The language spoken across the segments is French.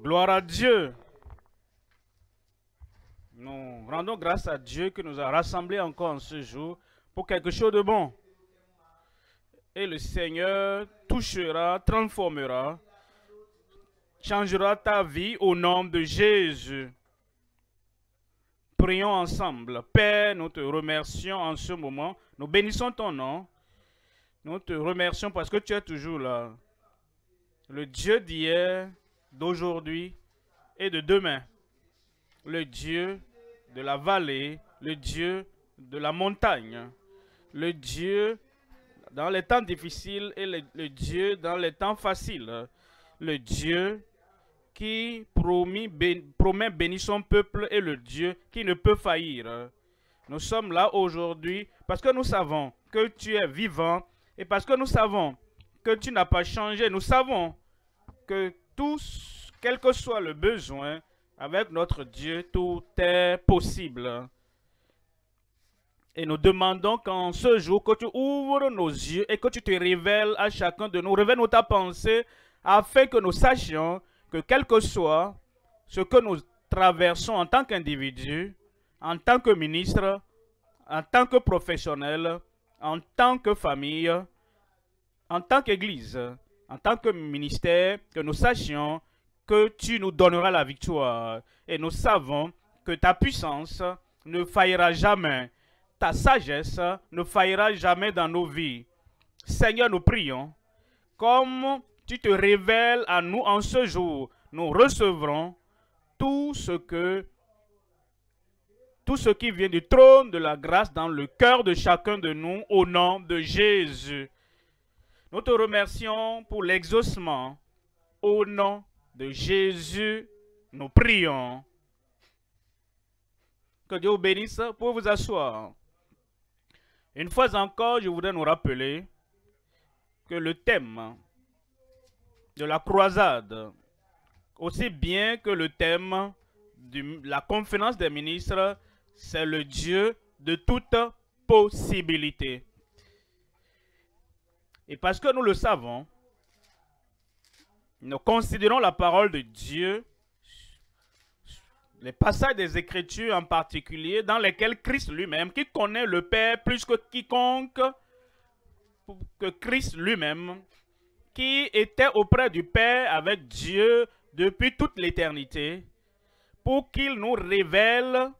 Gloire à Dieu. Nous rendons grâce à Dieu qui nous a rassemblés encore en ce jour pour quelque chose de bon. Et le Seigneur touchera, transformera, changera ta vie au nom de Jésus. Prions ensemble. Père, nous te remercions en ce moment. Nous bénissons ton nom. Nous te remercions parce que tu es toujours là. Le Dieu d'hier, d'aujourd'hui et de demain. Le Dieu de la vallée, le Dieu de la montagne. Le Dieu dans les temps difficiles et le Dieu dans les temps faciles. Le Dieu qui promet bénir son peuple et le Dieu qui ne peut faillir. Nous sommes là aujourd'hui parce que nous savons que tu es vivant et parce que nous savons que tu n'as pas changé. Nous savons que tous, quel que soit le besoin, avec notre Dieu, tout est possible. Et nous demandons qu'en ce jour, que tu ouvres nos yeux et que tu te révèles à chacun de nous. Révèle-nous ta pensée afin que nous sachions que quel que soit ce que nous traversons en tant qu'individu, en tant que ministre, en tant que professionnel, en tant que famille, en tant qu'église, en tant que ministère, que nous sachions que tu nous donneras la victoire. Et nous savons que ta puissance ne faillira jamais. Ta sagesse ne faillira jamais dans nos vies. Seigneur, nous prions, comme tu te révèles à nous en ce jour, nous recevrons tout ce qui vient du trône de la grâce dans le cœur de chacun de nous, au nom de Jésus. Nous te remercions pour l'exaucement. Au nom de Jésus, nous prions. Que Dieu vous bénisse pour vous asseoir. Une fois encore, je voudrais nous rappeler que le thème de la croisade, aussi bien que le thème de la conférence des ministres, c'est le Dieu de toute possibilité. Et parce que nous le savons, nous considérons la parole de Dieu, les passages des Écritures en particulier, dans lesquels Christ lui-même, qui connaît le Père plus que quiconque, que Christ lui-même, qui était auprès du Père avec Dieu depuis toute l'éternité, pour qu'il nous révèle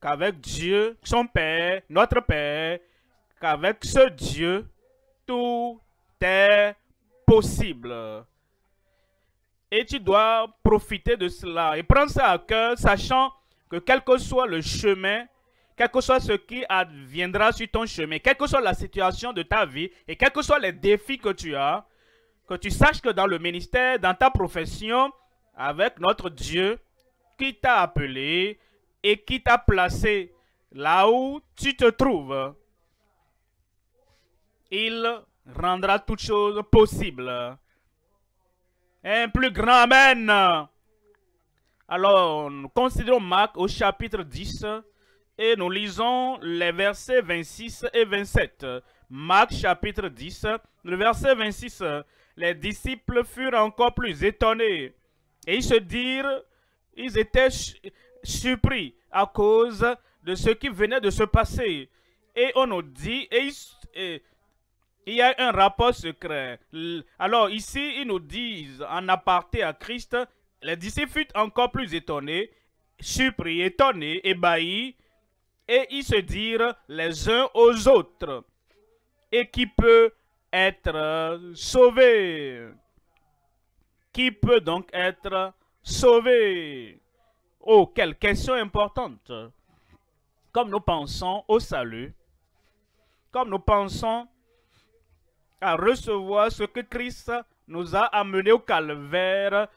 qu'avec Dieu, son Père, notre Père, qu'avec ce Dieu, tout est possible. Et tu dois profiter de cela et prendre ça à cœur, sachant que quel que soit le chemin, quel que soit ce qui adviendra sur ton chemin, quelle que soit la situation de ta vie et quels que soient les défis que tu as, que tu saches que dans le ministère, dans ta profession, avec notre Dieu qui t'a appelé et qui t'a placé là où tu te trouves, il rendra toutes choses possibles. Un plus grand Amen. Alors, nous considérons Marc au chapitre 10 et nous lisons les versets 26 et 27. Marc chapitre 10, le verset 26. Les disciples furent encore plus étonnés et ils se dirent, ils étaient surpris à cause de ce qui venait de se passer. Et on nous dit, il y a un rapport secret. Alors ici, ils nous disent en aparté à Christ, les disciples furent encore plus étonnés, surpris, étonnés, ébahis, et ils se dirent les uns aux autres. Et qui peut être sauvé? Qui peut donc être sauvé? Oh, quelle question importante! Comme nous pensons au salut, comme nous pensons à recevoir ce que Christ nous a amené au calvaire,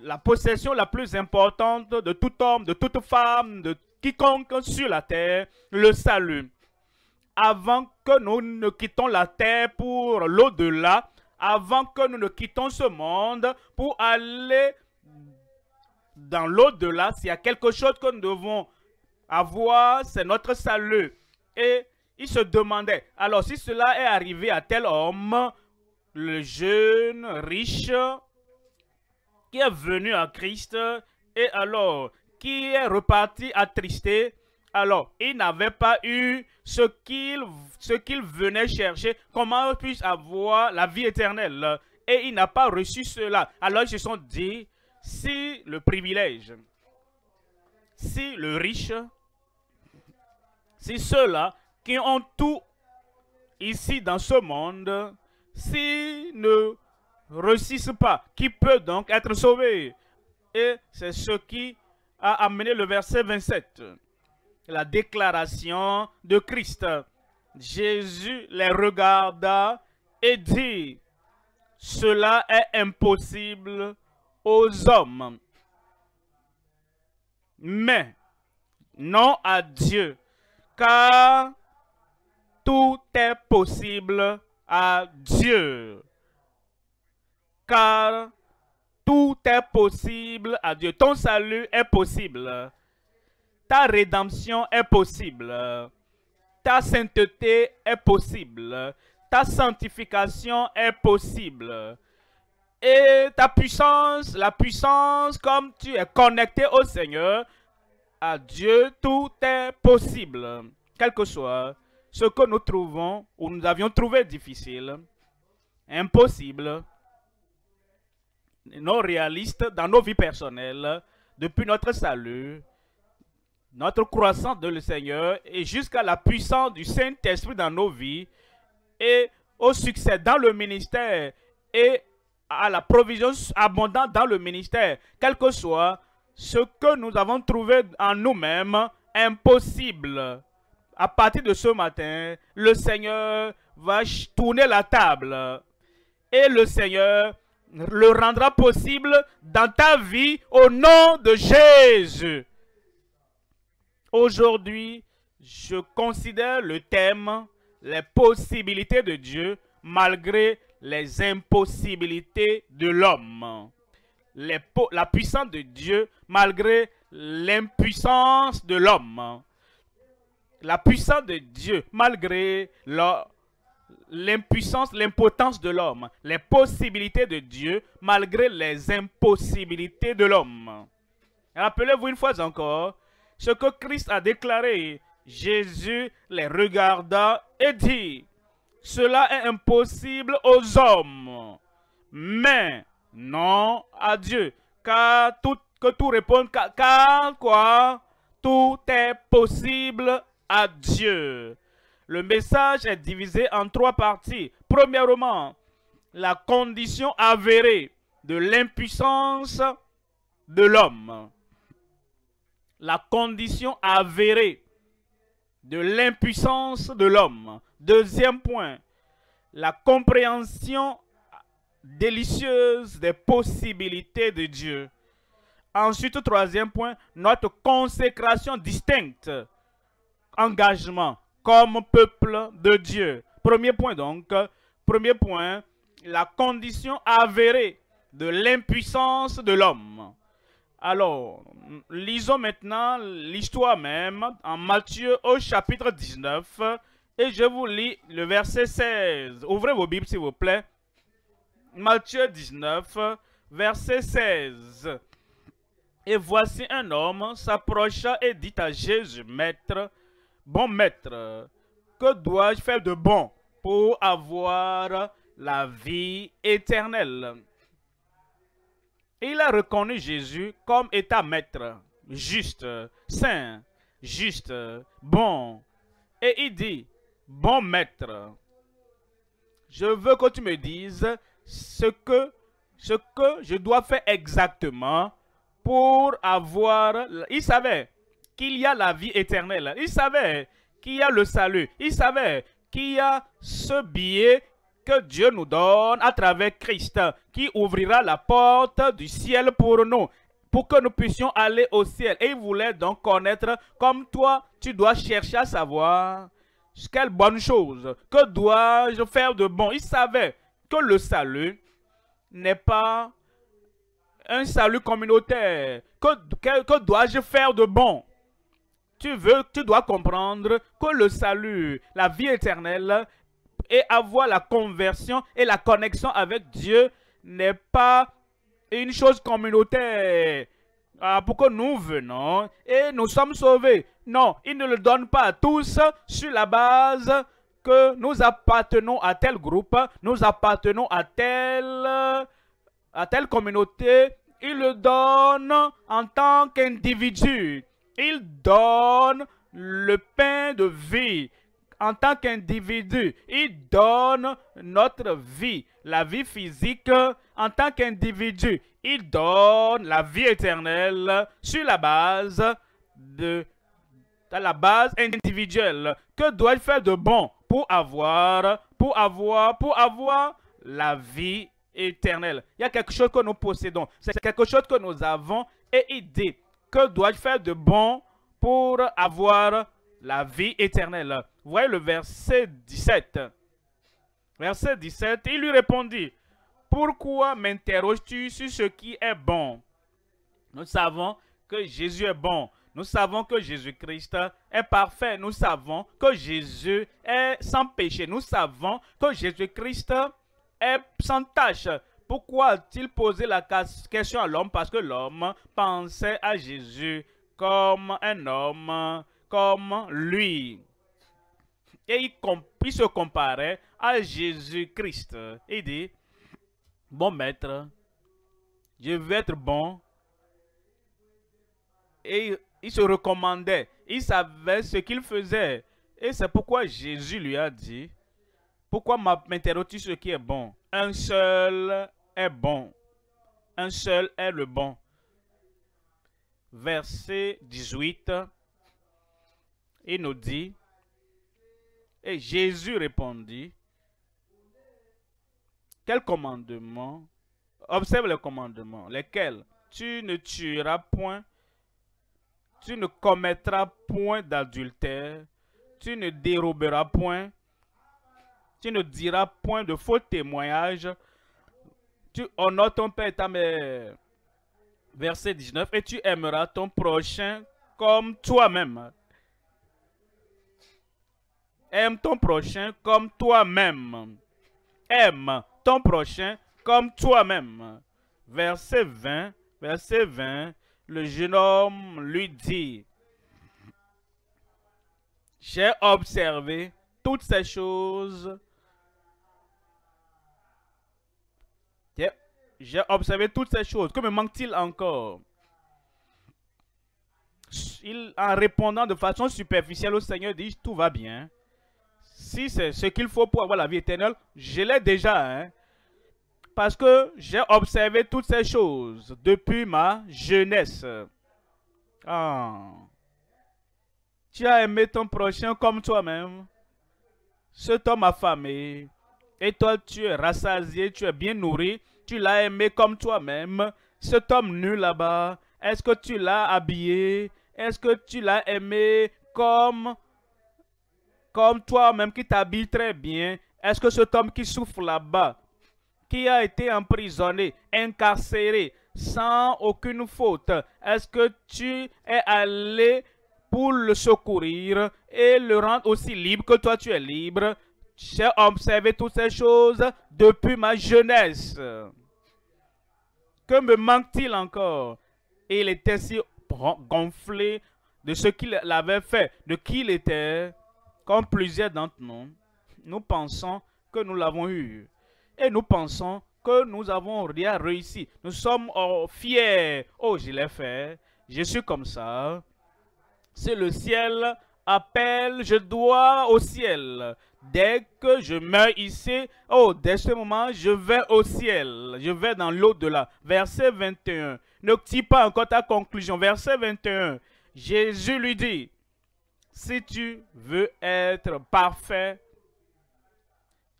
la possession la plus importante de tout homme, de toute femme, de quiconque sur la terre, le salut. Avant que nous ne quittons la terre pour l'au-delà, avant que nous ne quittons ce monde pour aller dans l'au-delà, s'il y a quelque chose que nous devons avoir, c'est notre salut. Et il se demandait, alors si cela est arrivé à tel homme, le jeune, riche, qui est venu à Christ et alors qui est reparti attristé, alors il n'avait pas eu ce qu'il venait chercher. Comment puis-je avoir la vie éternelle? Et il n'a pas reçu cela. Alors ils se sont dit, si le privilège, si le riche, si ceux-là qui ont tout ici dans ce monde, s'ils ne réussissent pas, qui peut donc être sauvé? Et c'est ce qui a amené le verset 27. La déclaration de Christ. Jésus les regarda et dit, cela est impossible aux hommes, mais non à Dieu, car tout est possible à Dieu. Car tout est possible à Dieu. Ton salut est possible. Ta rédemption est possible. Ta sainteté est possible. Ta sanctification est possible. Et ta puissance, la puissance, comme tu es connecté au Seigneur, à Dieu, tout est possible. Quel que soit ce que nous trouvons ou nous avions trouvé difficile, impossible, non réaliste dans nos vies personnelles, depuis notre salut, notre croissance de le Seigneur et jusqu'à la puissance du Saint-Esprit dans nos vies et au succès dans le ministère et à la provision abondante dans le ministère, quel que soit ce que nous avons trouvé en nous-mêmes impossible. À partir de ce matin, le Seigneur va tourner la table et le Seigneur le rendra possible dans ta vie au nom de Jésus. Aujourd'hui, je considère le thème les possibilités de Dieu malgré les impossibilités de l'homme. La puissance de Dieu malgré l'impuissance de l'homme. La puissance de Dieu malgré l'impuissance, l'impotence de l'homme. Les possibilités de Dieu malgré les impossibilités de l'homme. Rappelez-vous une fois encore ce que Christ a déclaré. Jésus les regarda et dit, cela est impossible aux hommes, mais non à Dieu. Car tout répond, car quoi? Tout est possible à Dieu. Le message est divisé en trois parties. Premièrement, la condition avérée de l'impuissance de l'homme. La condition avérée de l'impuissance de l'homme. Deuxième point, la compréhension délicieuse des possibilités de Dieu. Ensuite, troisième point, notre consécration distincte, engagement comme peuple de Dieu. Premier point donc, premier point, la condition avérée de l'impuissance de l'homme. Alors, lisons maintenant l'histoire même en Matthieu au chapitre 19 et je vous lis le verset 16. Ouvrez vos Bibles s'il vous plaît. Matthieu 19, verset 16. Et voici un homme s'approcha et dit à Jésus, Maître, bon maître, que dois-je faire de bon pour avoir la vie éternelle? Il a reconnu Jésus comme étant maître, juste, saint, juste, bon. Et il dit, bon maître, je veux que tu me dises ce que je dois faire exactement pour avoir... Il savait qu'il y a la vie éternelle. Il savait qu'il y a le salut. Il savait qu'il y a ce billet que Dieu nous donne à travers Christ, qui ouvrira la porte du ciel pour nous, pour que nous puissions aller au ciel. Et il voulait donc connaître, comme toi, tu dois chercher à savoir quelle bonne chose, que dois-je faire de bon. Il savait que le salut n'est pas un salut communautaire. Que dois-je faire de bon? Tu dois comprendre que le salut, la vie éternelle, et avoir la conversion et la connexion avec Dieu n'est pas une chose communautaire pour que nous venons et nous sommes sauvés. Non, il ne le donne pas à tous sur la base que nous appartenons à tel groupe, nous appartenons à telle communauté. Il le donne en tant qu'individu. Il donne le pain de vie en tant qu'individu. Il donne notre vie, la vie physique en tant qu'individu. Il donne la vie éternelle sur la base individuelle. Que doit-il faire de bon pour avoir la vie éternelle? Il y a quelque chose que nous possédons. C'est quelque chose que nous avons et il dit, que dois-je faire de bon pour avoir la vie éternelle? Vous voyez le verset 17. Verset 17, il lui répondit, pourquoi m'interroges-tu sur ce qui est bon? Nous savons que Jésus est bon. Nous savons que Jésus-Christ est parfait. Nous savons que Jésus est sans péché. Nous savons que Jésus-Christ est sans tache. Pourquoi a-t-il posé la question à l'homme? Parce que l'homme pensait à Jésus comme un homme, comme lui. Et il se comparait à Jésus-Christ. Il dit, bon maître, je veux être bon. Et il se recommandait. Il savait ce qu'il faisait. Et c'est pourquoi Jésus lui a dit, pourquoi m'interroges-tu ce qui est bon? Un seul est bon. Un seul est le bon. Verset 18, il nous dit, et Jésus répondit, quel commandement? Observe les commandements. Lesquels? Tu ne tueras point, tu ne commettras point d'adultère, tu ne déroberas point, tu ne diras point de faux témoignages, tu honores ton père et ta mère. Verset 19, et tu aimeras ton prochain comme toi-même. Aime ton prochain comme toi-même. Aime ton prochain comme toi-même. Verset 20, le jeune homme lui dit, j'ai observé toutes ces choses. J'ai observé toutes ces choses. Que me manque-t-il encore? En répondant de façon superficielle au Seigneur, dit, tout va bien. Si c'est ce qu'il faut pour avoir la vie éternelle, je l'ai déjà. Hein? Parce que j'ai observé toutes ces choses depuis ma jeunesse. Ah. Tu as aimé ton prochain comme toi-même. Cet homme affamé. Et toi, tu es rassasié, tu es bien nourri. Tu l'as aimé comme toi-même. Cet homme nu là-bas, est-ce que tu l'as habillé? Est-ce que tu l'as aimé comme toi-même qui t'habille très bien? Est-ce que cet homme qui souffre là-bas, qui a été emprisonné, incarcéré, sans aucune faute, est-ce que tu es allé pour le secourir et le rendre aussi libre que toi tu es libre? J'ai observé toutes ces choses depuis ma jeunesse. Que me manque-t-il encore? Et il était si gonflé de ce qu'il avait fait, de qui il était, comme plusieurs d'entre nous. Nous pensons que nous l'avons eu. Et nous pensons que nous avons rien réussi. Nous sommes fiers. Oh, je l'ai fait. Je suis comme ça. Si le ciel appelle, je dois au ciel. Dès que je meurs ici, oh, dès ce moment, je vais au ciel. Je vais dans l'au-delà. Verset 21. Ne tire pas encore ta conclusion. Verset 21. Jésus lui dit, si tu veux être parfait,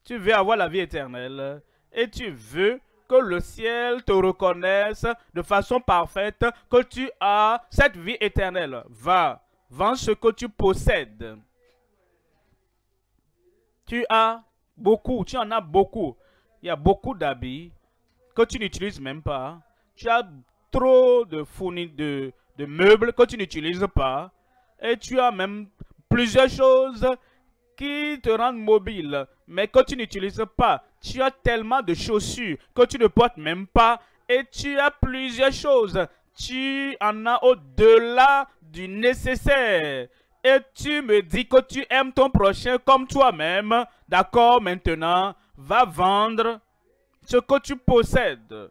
tu veux avoir la vie éternelle et tu veux que le ciel te reconnaisse de façon parfaite, que tu as cette vie éternelle. Va, vends ce que tu possèdes. Tu as beaucoup, tu en as beaucoup. Il y a beaucoup d'habits que tu n'utilises même pas. Tu as trop de fournis de meubles que tu n'utilises pas. Et tu as même plusieurs choses qui te rendent mobile, mais que tu n'utilises pas. Tu as tellement de chaussures que tu ne portes même pas et tu as plusieurs choses. Tu en as au-delà du nécessaire. Et tu me dis que tu aimes ton prochain comme toi-même. D'accord, maintenant, va vendre ce que tu possèdes.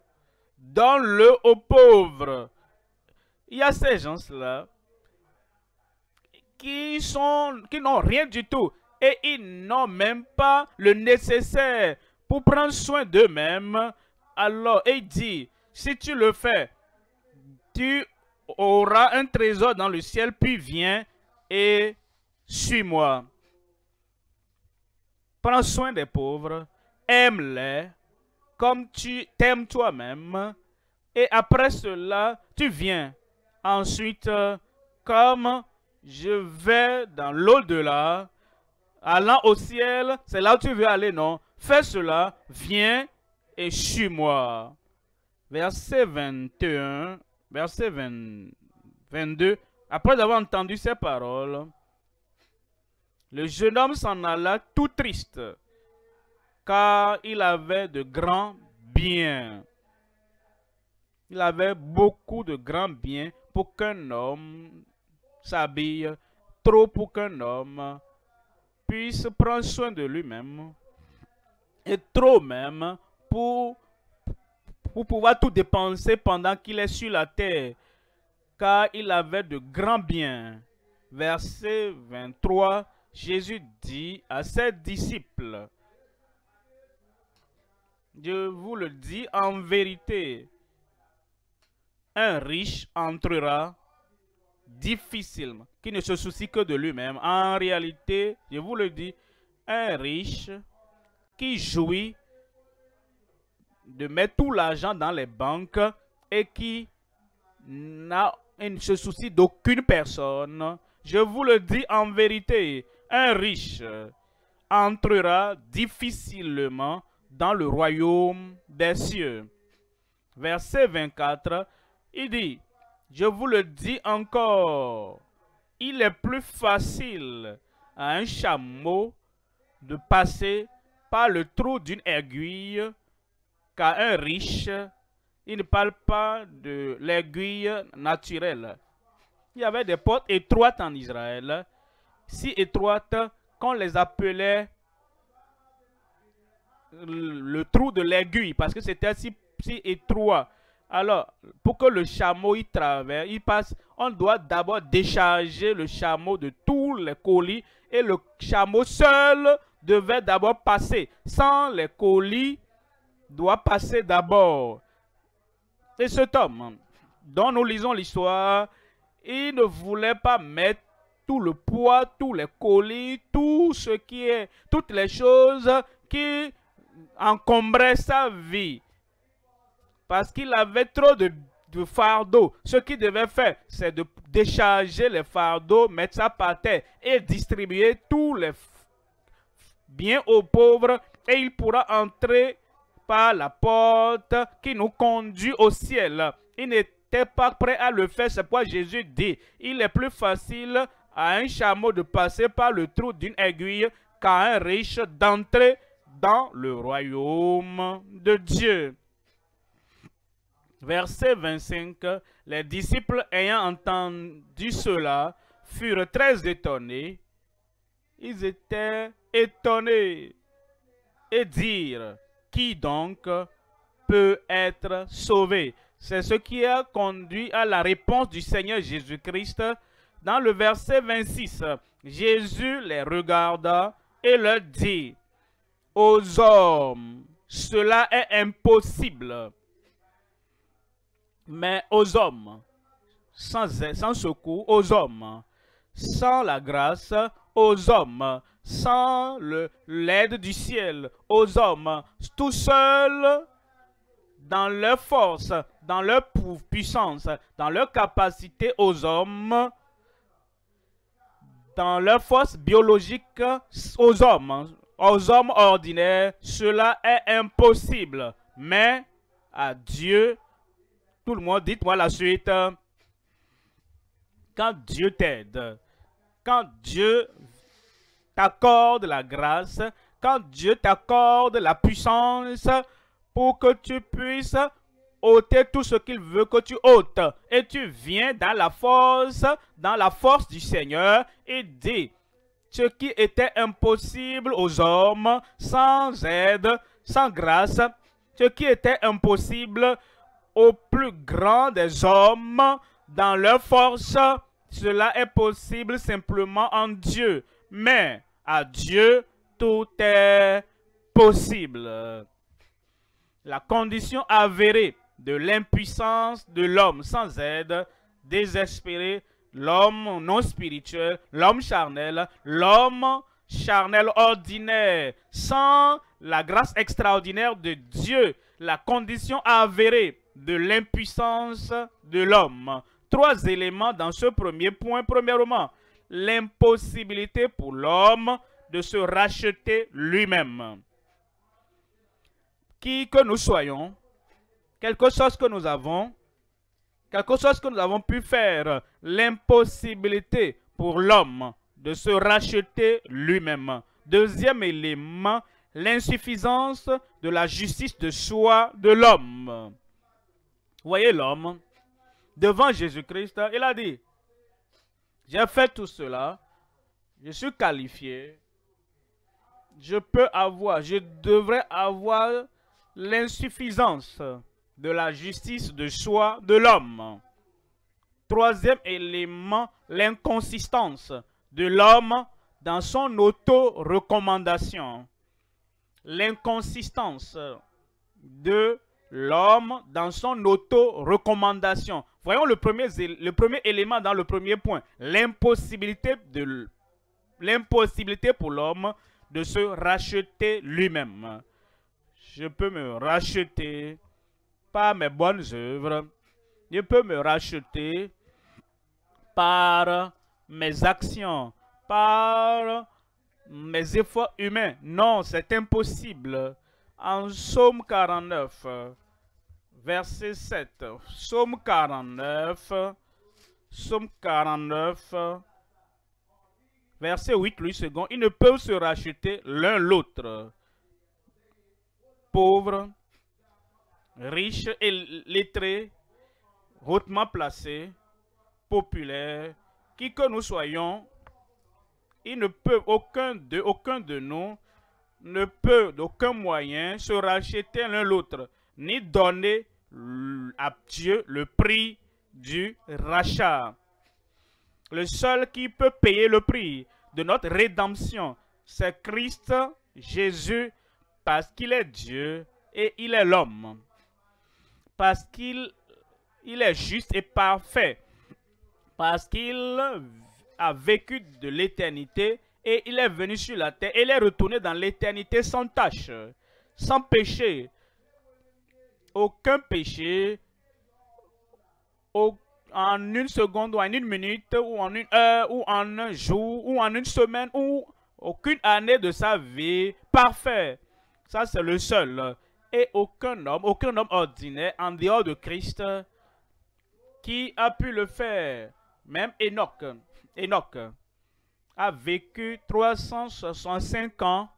Donne-le aux pauvres. Il y a ces gens-là qui n'ont rien du tout. Et ils n'ont même pas le nécessaire pour prendre soin d'eux-mêmes. Alors, il dit, si tu le fais, tu auras un trésor dans le ciel, puis viens et suis-moi. Prends soin des pauvres, aime-les comme tu t'aimes toi-même. Et après cela, tu viens. Ensuite, comme je vais dans l'au-delà, allant au ciel, c'est là où tu veux aller, non? Fais cela, viens et suis-moi. Verset 21, verset 22. Après avoir entendu ces paroles, le jeune homme s'en alla tout triste, car il avait de grands biens. Il avait beaucoup de grands biens pour qu'un homme s'habille, trop pour qu'un homme puisse prendre soin de lui-même, et trop même pour pouvoir tout dépenser pendant qu'il est sur la terre, car il avait de grands biens. Verset 23, Jésus dit à ses disciples, je vous le dis en vérité, un riche entrera difficilement, qui ne se soucie que de lui-même. En réalité, je vous le dis, un riche qui jouit de mettre tout l'argent dans les banques et qui ne se soucie d'aucune personne. Je vous le dis en vérité, un riche entrera difficilement dans le royaume des cieux. Verset 24, il dit, je vous le dis encore, il est plus facile à un chameau de passer par le trou d'une aiguille qu'à un riche. Il ne parle pas de l'aiguille naturelle. Il y avait des portes étroites en Israël, si étroites qu'on les appelait le trou de l'aiguille, parce que c'était si étroit. Alors, pour que le chameau y traverse, il passe, on doit d'abord décharger le chameau de tous les colis et le chameau seul devait d'abord passer. Sans les colis, doit passer d'abord. Et cet homme, dont nous lisons l'histoire, il ne voulait pas mettre tout le poids, tous les colis, tout ce qui est, toutes les choses qui encombraient sa vie. Parce qu'il avait trop de fardeaux. Ce qu'il devait faire, c'est de décharger les fardeaux, mettre ça par terre et distribuer tous les biens aux pauvres. Et il pourra entrer par la porte qui nous conduit au ciel. Il n'était pas prêt à le faire. C'est pourquoi Jésus dit, il est plus facile à un chameau de passer par le trou d'une aiguille qu'à un riche d'entrer dans le royaume de Dieu. Verset 25, les disciples ayant entendu cela furent très étonnés. Ils étaient étonnés et dirent, qui donc peut être sauvé? C'est ce qui a conduit à la réponse du Seigneur Jésus-Christ. Dans le verset 26, Jésus les regarda et leur dit, aux hommes, cela est impossible. Mais aux hommes, sans secours, aux hommes, sans la grâce, aux hommes, sans l'aide du ciel, aux hommes, tout seuls, dans leur force, dans leur puissance, dans leur capacité aux hommes, dans leur force biologique aux hommes ordinaires, cela est impossible. Mais à Dieu, tout le monde, dites-moi la suite. Quand Dieu t'aide, quand Dieu t'accorde la grâce, quand Dieu t'accorde la puissance pour que tu puisses ôter tout ce qu'il veut que tu ôtes. Et tu viens dans la force du Seigneur et dis, ce qui était impossible aux hommes, sans aide, sans grâce, ce qui était impossible aux plus grands des hommes, dans leur force, cela est possible simplement en Dieu. Mais à Dieu, tout est possible. La condition avérée de l'impuissance de l'homme sans aide, désespéré, l'homme non spirituel, l'homme charnel ordinaire, sans la grâce extraordinaire de Dieu, la condition avérée de l'impuissance de l'homme. 3 éléments dans ce premier point. Premièrement, l'impossibilité pour l'homme de se racheter lui-même. Qui que nous soyons, quelque chose que nous avons, quelque chose que nous avons pu faire, l'impossibilité pour l'homme de se racheter lui-même. Deuxième élément, l'insuffisance de la justice de soi de l'homme. Voyez l'homme, devant Jésus-Christ, il a dit, j'ai fait tout cela, je suis qualifié, je devrais avoir l'insuffisance de la justice de soi de l'homme. Troisième élément, l'inconsistance de l'homme dans son auto-recommandation. L'inconsistance de l'homme dans son auto-recommandation. Voyons le premier élément dans le premier point. L'impossibilité pour l'homme de se racheter lui-même. Je peux me racheter par mes bonnes œuvres. Je peux me racheter par mes actions, par mes efforts humains. Non, c'est impossible. En Psaume 49, verset 7. Psaume 49, verset 8, lui second. Ils ne peuvent se racheter l'un l'autre. Pauvres, riches et lettrés, hautement placés, populaires, qui que nous soyons, ils ne peuvent, aucun de nous ne peut d'aucun moyen se racheter l'un l'autre, ni donner à Dieu le prix du rachat. Le seul qui peut payer le prix de notre rédemption, c'est Christ Jésus, parce qu'il est Dieu et il est l'homme. Parce qu'il est juste et parfait. Parce qu'il a vécu de l'éternité et il est venu sur la terre et il est retourné dans l'éternité sans tache, sans péché. Aucun péché en une seconde ou en une minute ou en une heure ou en un jour ou en une semaine ou aucune année de sa vie parfait. Ça, c'est le seul. Et aucun homme ordinaire en dehors de Christ qui a pu le faire. Même Enoch a vécu 365 ans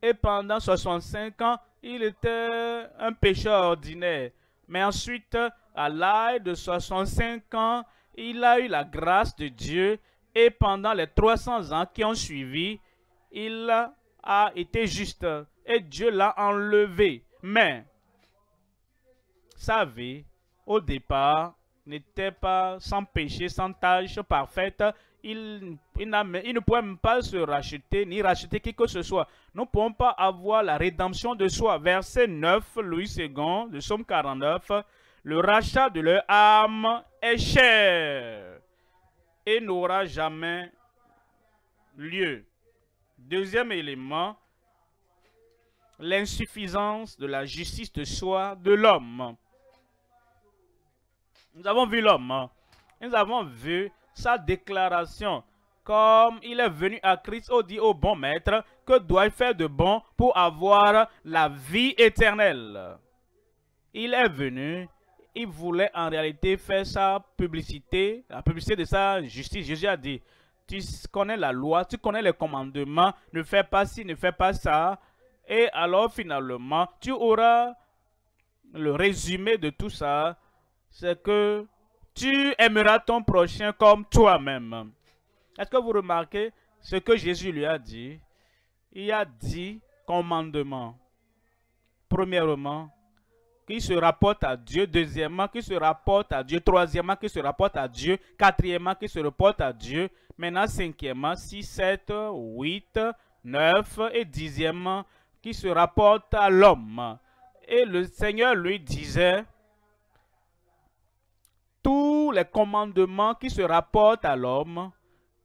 et pendant 65 ans, il était un pécheur ordinaire. Mais ensuite, à l'âge de 65 ans, il a eu la grâce de Dieu et pendant les 300 ans qui ont suivi, il a été juste et Dieu l'a enlevé. Mais sa vie, au départ, n'était pas sans péché, sans tâche parfaite. Il ne pouvait même pas se racheter, ni racheter qui que ce soit. Nous ne pouvons pas avoir la rédemption de soi. Verset 9, Louis II, de Psaume 49. Le rachat de leur âme est cher et n'aura jamais lieu. Deuxième élément, l'insuffisance de la justice de soi de l'homme. Nous avons vu l'homme, nous avons vu sa déclaration. Comme il est venu à Christ, on dit au bon maître, que doit-il faire de bon pour avoir la vie éternelle? Il est venu, il voulait en réalité faire sa publicité, la publicité de sa justice. Jésus a dit, tu connais la loi, tu connais les commandements, ne fais pas ci, ne fais pas ça. Et alors finalement, tu auras le résumé de tout ça, c'est que tu aimeras ton prochain comme toi-même. Est-ce que vous remarquez ce que Jésus lui a dit? Il a 10 commandements. Premièrement, qui se rapporte à Dieu. Deuxièmement, qui se rapporte à Dieu. Troisièmement, qui se rapporte à Dieu. Quatrièmement, qui se rapporte à Dieu. Maintenant, cinquièmement, 6, 7, 8, 9 et dixièmement, qui se rapporte à l'homme. Et le Seigneur lui disait, tous les commandements qui se rapportent à l'homme,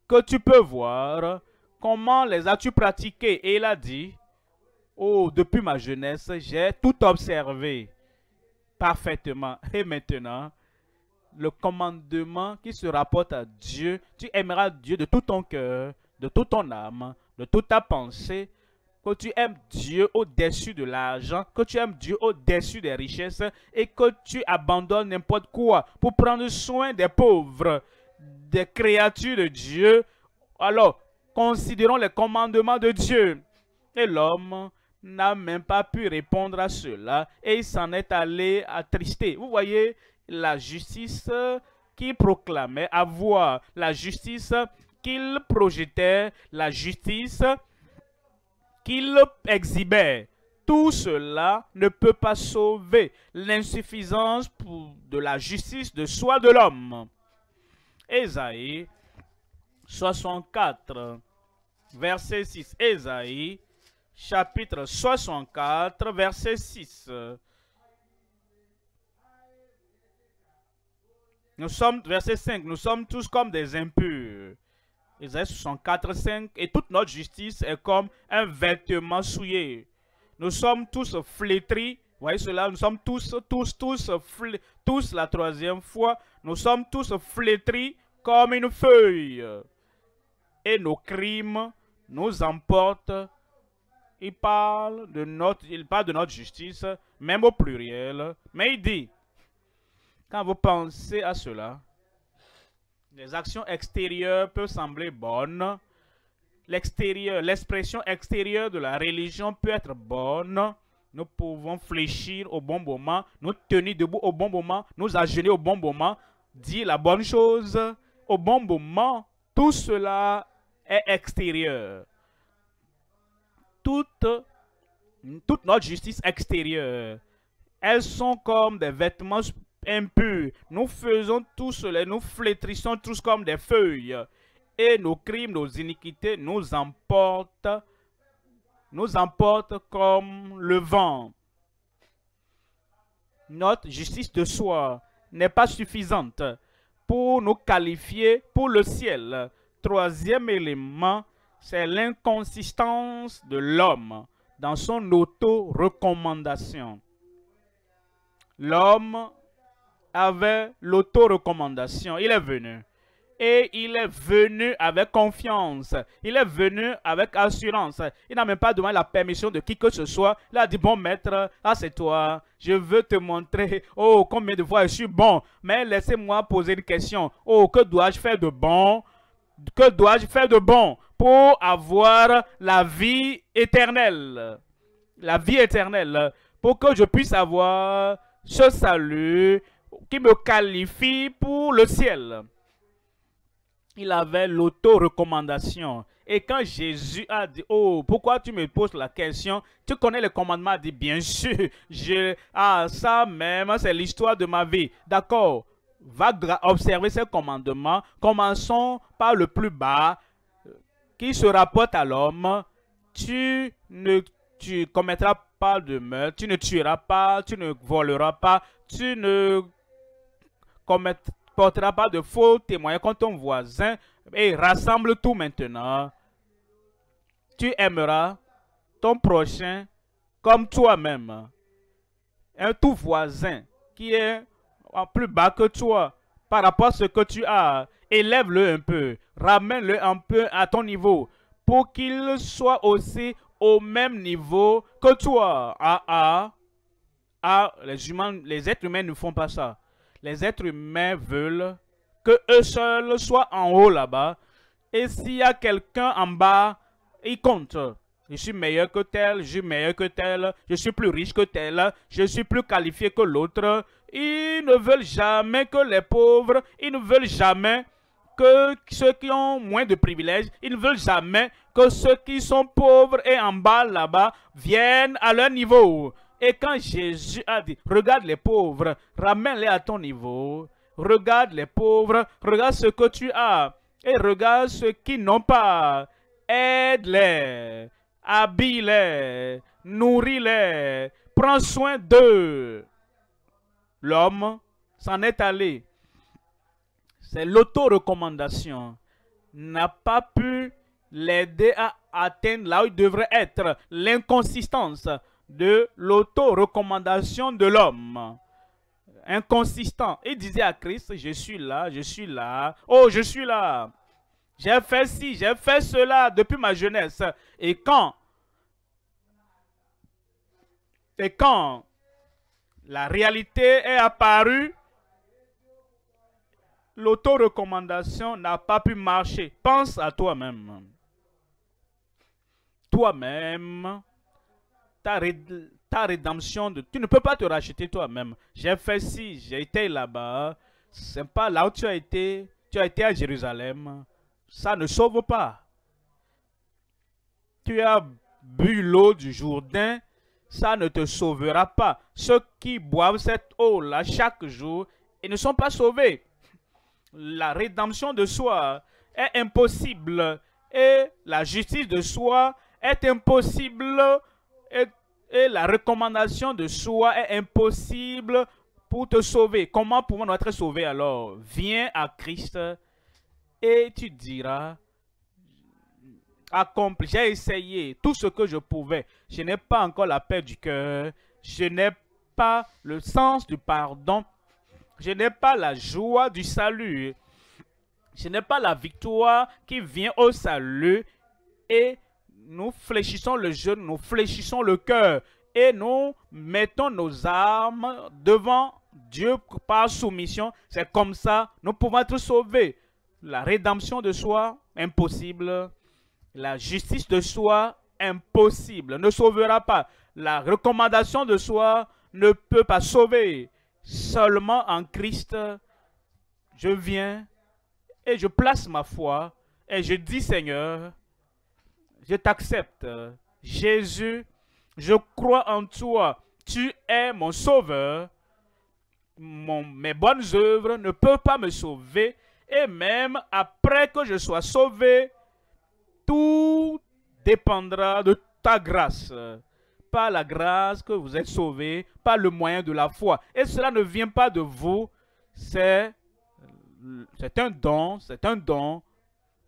que tu peux voir, comment les as-tu pratiqués? Et il a dit, oh, depuis ma jeunesse, j'ai tout observé parfaitement. Et maintenant, le commandement qui se rapporte à Dieu, tu aimeras Dieu de tout ton cœur, de toute ton âme, de toute ta pensée, que tu aimes Dieu au-dessus de l'argent, que tu aimes Dieu au-dessus des richesses et que tu abandonnes n'importe quoi pour prendre soin des pauvres, des créatures de Dieu. Alors, considérons les commandements de Dieu. Et l'homme n'a même pas pu répondre à cela et il s'en est allé attristé. Vous voyez la justice qu'il proclamait avoir, la justice qu'il projetait, la justice qu'il exhibait. Tout cela ne peut pas sauver l'insuffisance de la justice de soi de l'homme. Ésaïe 64, verset 6. Ésaïe, chapitre 64, verset 6. Nous sommes, verset 5, nous sommes tous comme des impurs. Ésaïe 64, 5. Et toute notre justice est comme un vêtement souillé. Nous sommes tous flétris. Vous voyez cela? Nous sommes tous, la troisième fois. Nous sommes tous flétris comme une feuille. Et nos crimes nous emportent. Il parle de notre justice, même au pluriel. Mais il dit, quand vous pensez à cela, les actions extérieures peuvent sembler bonnes. L'expression extérieure de la religion peut être bonne. Nous pouvons fléchir au bon moment, nous tenir debout au bon moment, nous agenouiller au bon moment, dire la bonne chose au bon moment. Tout cela est extérieur. Toute notre justice extérieure, elles sont comme des vêtements impurs. Nous faisons tout cela, nous flétrissons tous comme des feuilles. Et nos crimes, nos iniquités nous emportent comme le vent. Notre justice de soi n'est pas suffisante pour nous qualifier pour le ciel. Troisième élément, c'est l'inconsistance de l'homme dans son auto-recommandation. L'homme avait l'auto-recommandation. Il est venu. Et il est venu avec confiance. Il est venu avec assurance. Il n'a même pas demandé la permission de qui que ce soit. Il a dit, bon maître, là c'est toi. Je veux te montrer, oh, combien de fois je suis bon. Mais laissez-moi poser une question. Oh, que dois-je faire de bon? Que dois-je faire de bon pour avoir la vie éternelle? La vie éternelle. Pour que je puisse avoir ce salut qui me qualifie pour le ciel. Il avait l'auto-recommandation. Et quand Jésus a dit, oh, pourquoi tu me poses la question? Tu connais le commandement? Il dit, bien sûr. Ça même, c'est l'histoire de ma vie. D'accord. Va observer ces commandements. Commençons par le plus bas, qui se rapporte à l'homme. Tu commettras pas de meurtre, tu ne tueras pas, tu ne voleras pas, tu ne porteras pas de faux témoignages contre ton voisin, et rassemble tout maintenant. Tu aimeras ton prochain comme toi-même. Un tout voisin qui est en plus bas que toi par rapport à ce que tu as, élève-le un peu, ramène-le un peu à ton niveau pour qu'il soit aussi au même niveau que toi. Les êtres humains ne font pas ça. Les êtres humains veulent que eux seuls soient en haut là-bas. Et s'il y a quelqu'un en bas, il compte. Je suis meilleur que tel, je suis meilleur que tel, je suis plus riche que tel, je suis plus qualifié que l'autre. Ils ne veulent jamais que les pauvres, ils ne veulent jamais que ceux qui ont moins de privilèges, ils ne veulent jamais que ceux qui sont pauvres et en bas là-bas viennent à leur niveau. Et quand Jésus a dit, regarde les pauvres, ramène-les à ton niveau, regarde les pauvres, regarde ce que tu as, et regarde ceux qui n'ont pas, aide-les, habille-les, nourris-les, prends soin d'eux. L'homme s'en est allé. C'est l'auto-recommandation. N'a pas pu l'aider à atteindre là où il devrait être. L'inconsistance de l'auto-recommandation de l'homme. Inconsistant. Il disait à Christ, je suis là, je suis là. Oh, je suis là. J'ai fait ci, j'ai fait cela depuis ma jeunesse. Et quand la réalité est apparue, l'auto-recommandation n'a pas pu marcher. Pense à toi-même. Toi-même, ta rédemption, tu ne peux pas te racheter toi-même. J'ai fait ci, j'ai été là-bas. Ce n'est pas là où tu as été à Jérusalem. Ça ne sauve pas. Tu as bu l'eau du Jourdain, ça ne te sauvera pas. Ceux qui boivent cette eau-là chaque jour, ils ne sont pas sauvés. La rédemption de soi est impossible et la justice de soi est impossible et la recommandation de soi est impossible pour te sauver. Comment pouvons-nous être sauvés alors? Viens à Christ et tu diras, accompli, j'ai essayé tout ce que je pouvais. Je n'ai pas encore la paix du cœur. Je n'ai pas le sens du pardon. Je n'ai pas la joie du salut. Je n'ai pas la victoire qui vient au salut. Et nous fléchissons le genou, nous fléchissons le cœur. Et nous mettons nos armes devant Dieu par soumission. C'est comme ça, nous pouvons être sauvés. La rédemption de soi, impossible. La justice de soi, impossible. Ne sauvera pas. La recommandation de soi ne peut pas sauver. Seulement en Christ, je viens et je place ma foi et je dis, Seigneur, je t'accepte. Jésus, je crois en toi. Tu es mon sauveur. Mes bonnes œuvres ne peuvent pas me sauver. Et même après que je sois sauvé, tout dépendra de ta grâce. Par la grâce que vous êtes sauvés, par le moyen de la foi. Et cela ne vient pas de vous, c'est un don, c'est un don.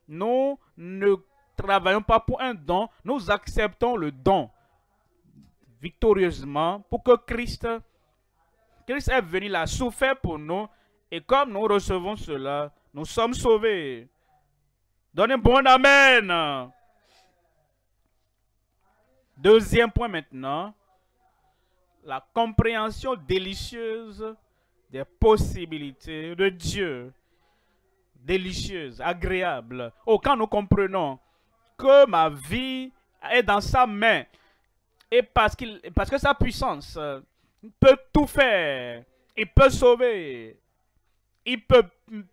Nous ne travaillons pas pour un don, nous acceptons le don victorieusement pour que Christ est venu, il a souffert pour nous. Et comme nous recevons cela, nous sommes sauvés. Donnez un bon amen. Deuxième point maintenant, la compréhension délicieuse des possibilités de Dieu. Délicieuse, agréable. Oh, quand nous comprenons que ma vie est dans sa main et parce que sa puissance peut tout faire, il peut sauver, il peut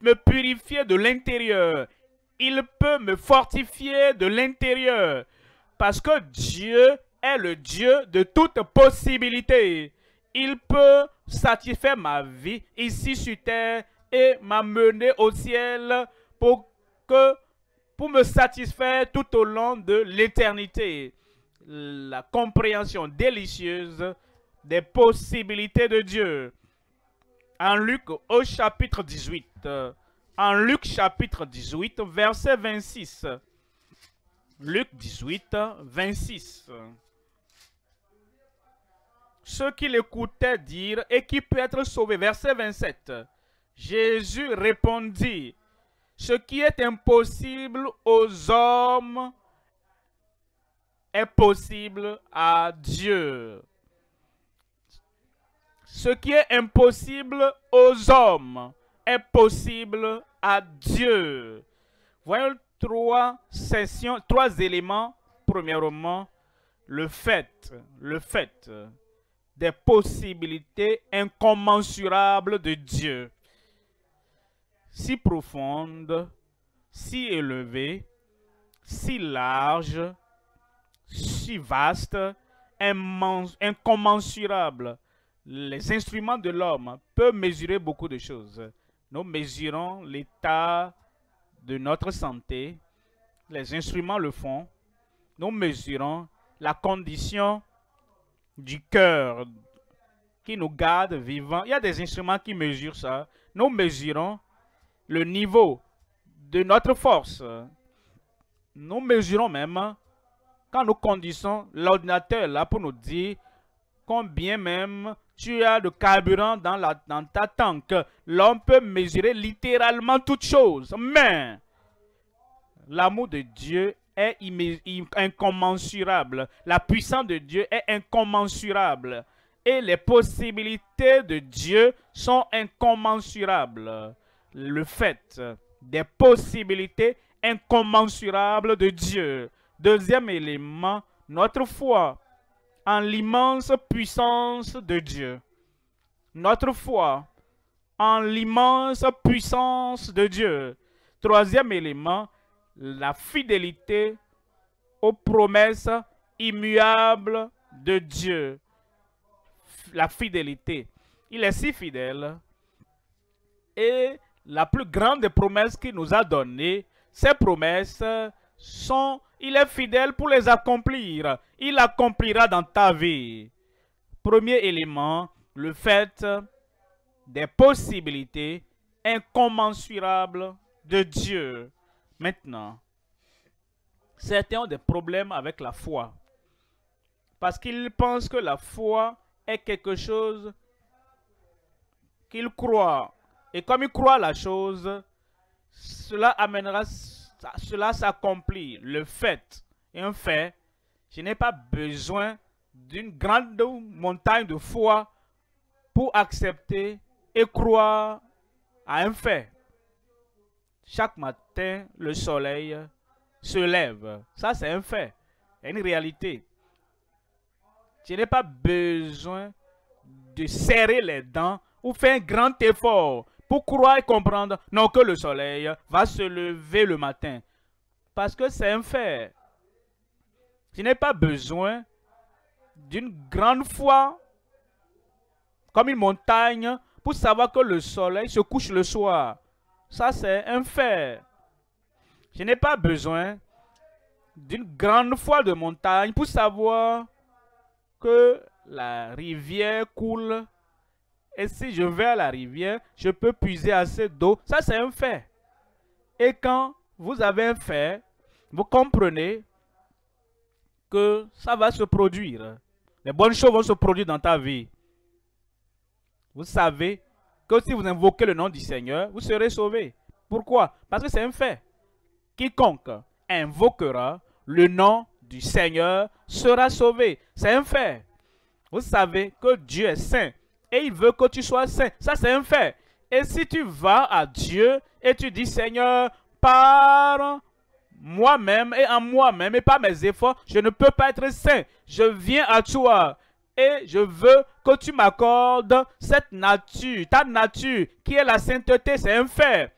me purifier de l'intérieur, il peut me fortifier de l'intérieur. Parce que Dieu est le Dieu de toute possibilité. Il peut satisfaire ma vie ici sur terre et m'amener au ciel pour me satisfaire tout au long de l'éternité. La compréhension délicieuse des possibilités de Dieu. En Luc au chapitre 18. En Luc chapitre 18, verset 26. Luc 18, 26. Ceux qui l'écoutaient dire, et qui peut être sauvé. Verset 27. Jésus répondit, ce qui est impossible aux hommes est possible à Dieu. Ce qui est impossible aux hommes est possible à Dieu. Voyons trois éléments. Premièrement, le fait des possibilités incommensurables de Dieu, si profondes, si élevées, si larges, si vastes, incommensurables. Les instruments de l'homme peuvent mesurer beaucoup de choses. Nous mesurons l'état de notre santé. Les instruments le font. Nous mesurons la condition du cœur qui nous garde vivants. Il y a des instruments qui mesurent ça. Nous mesurons le niveau de notre force. Nous mesurons même, quand nous conditionnons l'ordinateur là pour nous dire combien même tu as de carburant dans ta tank. L'homme peut mesurer littéralement toutes choses. Mais l'amour de Dieu est incommensurable. La puissance de Dieu est incommensurable. Et les possibilités de Dieu sont incommensurables. Le fait des possibilités incommensurables de Dieu. Deuxième élément, notre foi en l'immense puissance de Dieu. Notre foi en l'immense puissance de Dieu. Troisième élément, la fidélité aux promesses immuables de Dieu. La fidélité. Il est si fidèle. Et la plus grande des promesses qu'il nous a données, ces promesses sont, il est fidèle pour les accomplir. Il accomplira dans ta vie. Premier élément, le fait des possibilités incommensurables de Dieu. Maintenant, certains ont des problèmes avec la foi. Parce qu'ils pensent que la foi est quelque chose qu'ils croient. Et comme ils croient la chose, cela amènera, cela s'accomplit. Le fait est un fait. Je n'ai pas besoin d'une grande montagne de foi pour accepter et croire à un fait. Chaque matin, le soleil se lève. Ça, c'est un fait. C'est une réalité. Je n'ai pas besoin de serrer les dents ou faire un grand effort pour croire et comprendre non que le soleil va se lever le matin. Parce que c'est un fait. Je n'ai pas besoin d'une grande foi comme une montagne pour savoir que le soleil se couche le soir. Ça, c'est un fait. Je n'ai pas besoin d'une grande foi de montagne pour savoir que la rivière coule. Et si je vais à la rivière, je peux puiser assez d'eau. Ça, c'est un fait. Et quand vous avez un fait, vous comprenez que ça va se produire. Les bonnes choses vont se produire dans ta vie. Vous savez que si vous invoquez le nom du Seigneur, vous serez sauvés. Pourquoi? Parce que c'est un fait. Quiconque invoquera le nom du Seigneur sera sauvé. C'est un fait. Vous savez que Dieu est saint et il veut que tu sois saint. Ça, c'est un fait. Et si tu vas à Dieu et tu dis, Seigneur, par moi-même et en moi-même et par mes efforts, je ne peux pas être saint. Je viens à toi et je veux que tu m'accordes cette nature, ta nature qui est la sainteté. C'est un fait.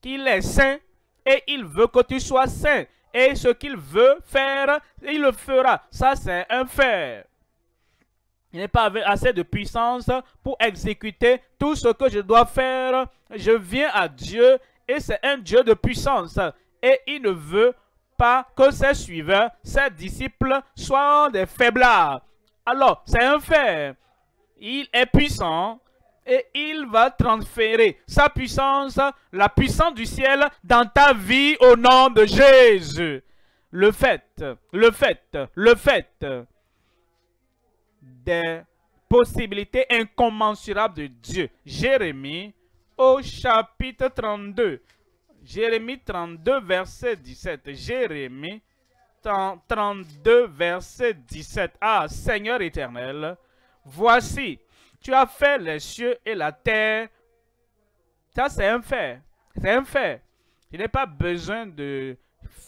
Qu'il est saint et il veut que tu sois saint. Et ce qu'il veut faire, il le fera. Ça, c'est un fait. Il n'est pas assez de puissance pour exécuter tout ce que je dois faire. Je viens à Dieu et c'est un Dieu de puissance. Et il ne veut pas que ses suiveurs, ses disciples soient des faiblards. Alors, c'est un fait. Il est puissant et il va transférer sa puissance, la puissance du ciel dans ta vie au nom de Jésus. Le fait des possibilités incommensurables de Dieu. Jérémie au chapitre 32. Jérémie 32, verset 17. Jérémie 32, verset 17. Ah, Seigneur éternel, voici, tu as fait les cieux et la terre. Ça, c'est un fait. C'est un fait. Je n'ai pas besoin de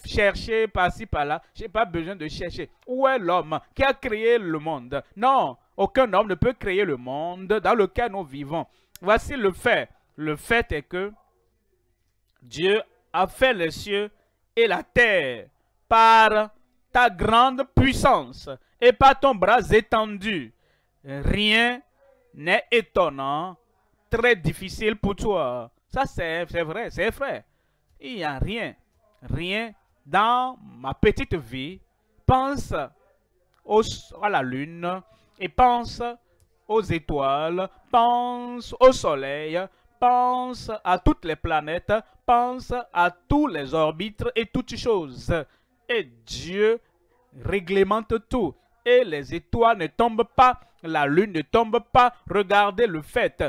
chercher par-ci, par-là. Je n'ai pas besoin de chercher. Où est l'homme qui a créé le monde? Non, aucun homme ne peut créer le monde dans lequel nous vivons. Voici le fait. Le fait est que Dieu a fait les cieux et la terre par ta grande puissance et par ton bras étendu. Rien n'est étonnant, très difficile pour toi. Ça, c'est vrai, c'est vrai. Il n'y a rien, rien dans ma petite vie. Pense à la lune et pense aux étoiles, pense au soleil, pense à toutes les planètes, pense à tous les orbites et toutes choses. Et Dieu réglemente tout. Et les étoiles ne tombent pas, la lune ne tombe pas. Regardez le fait.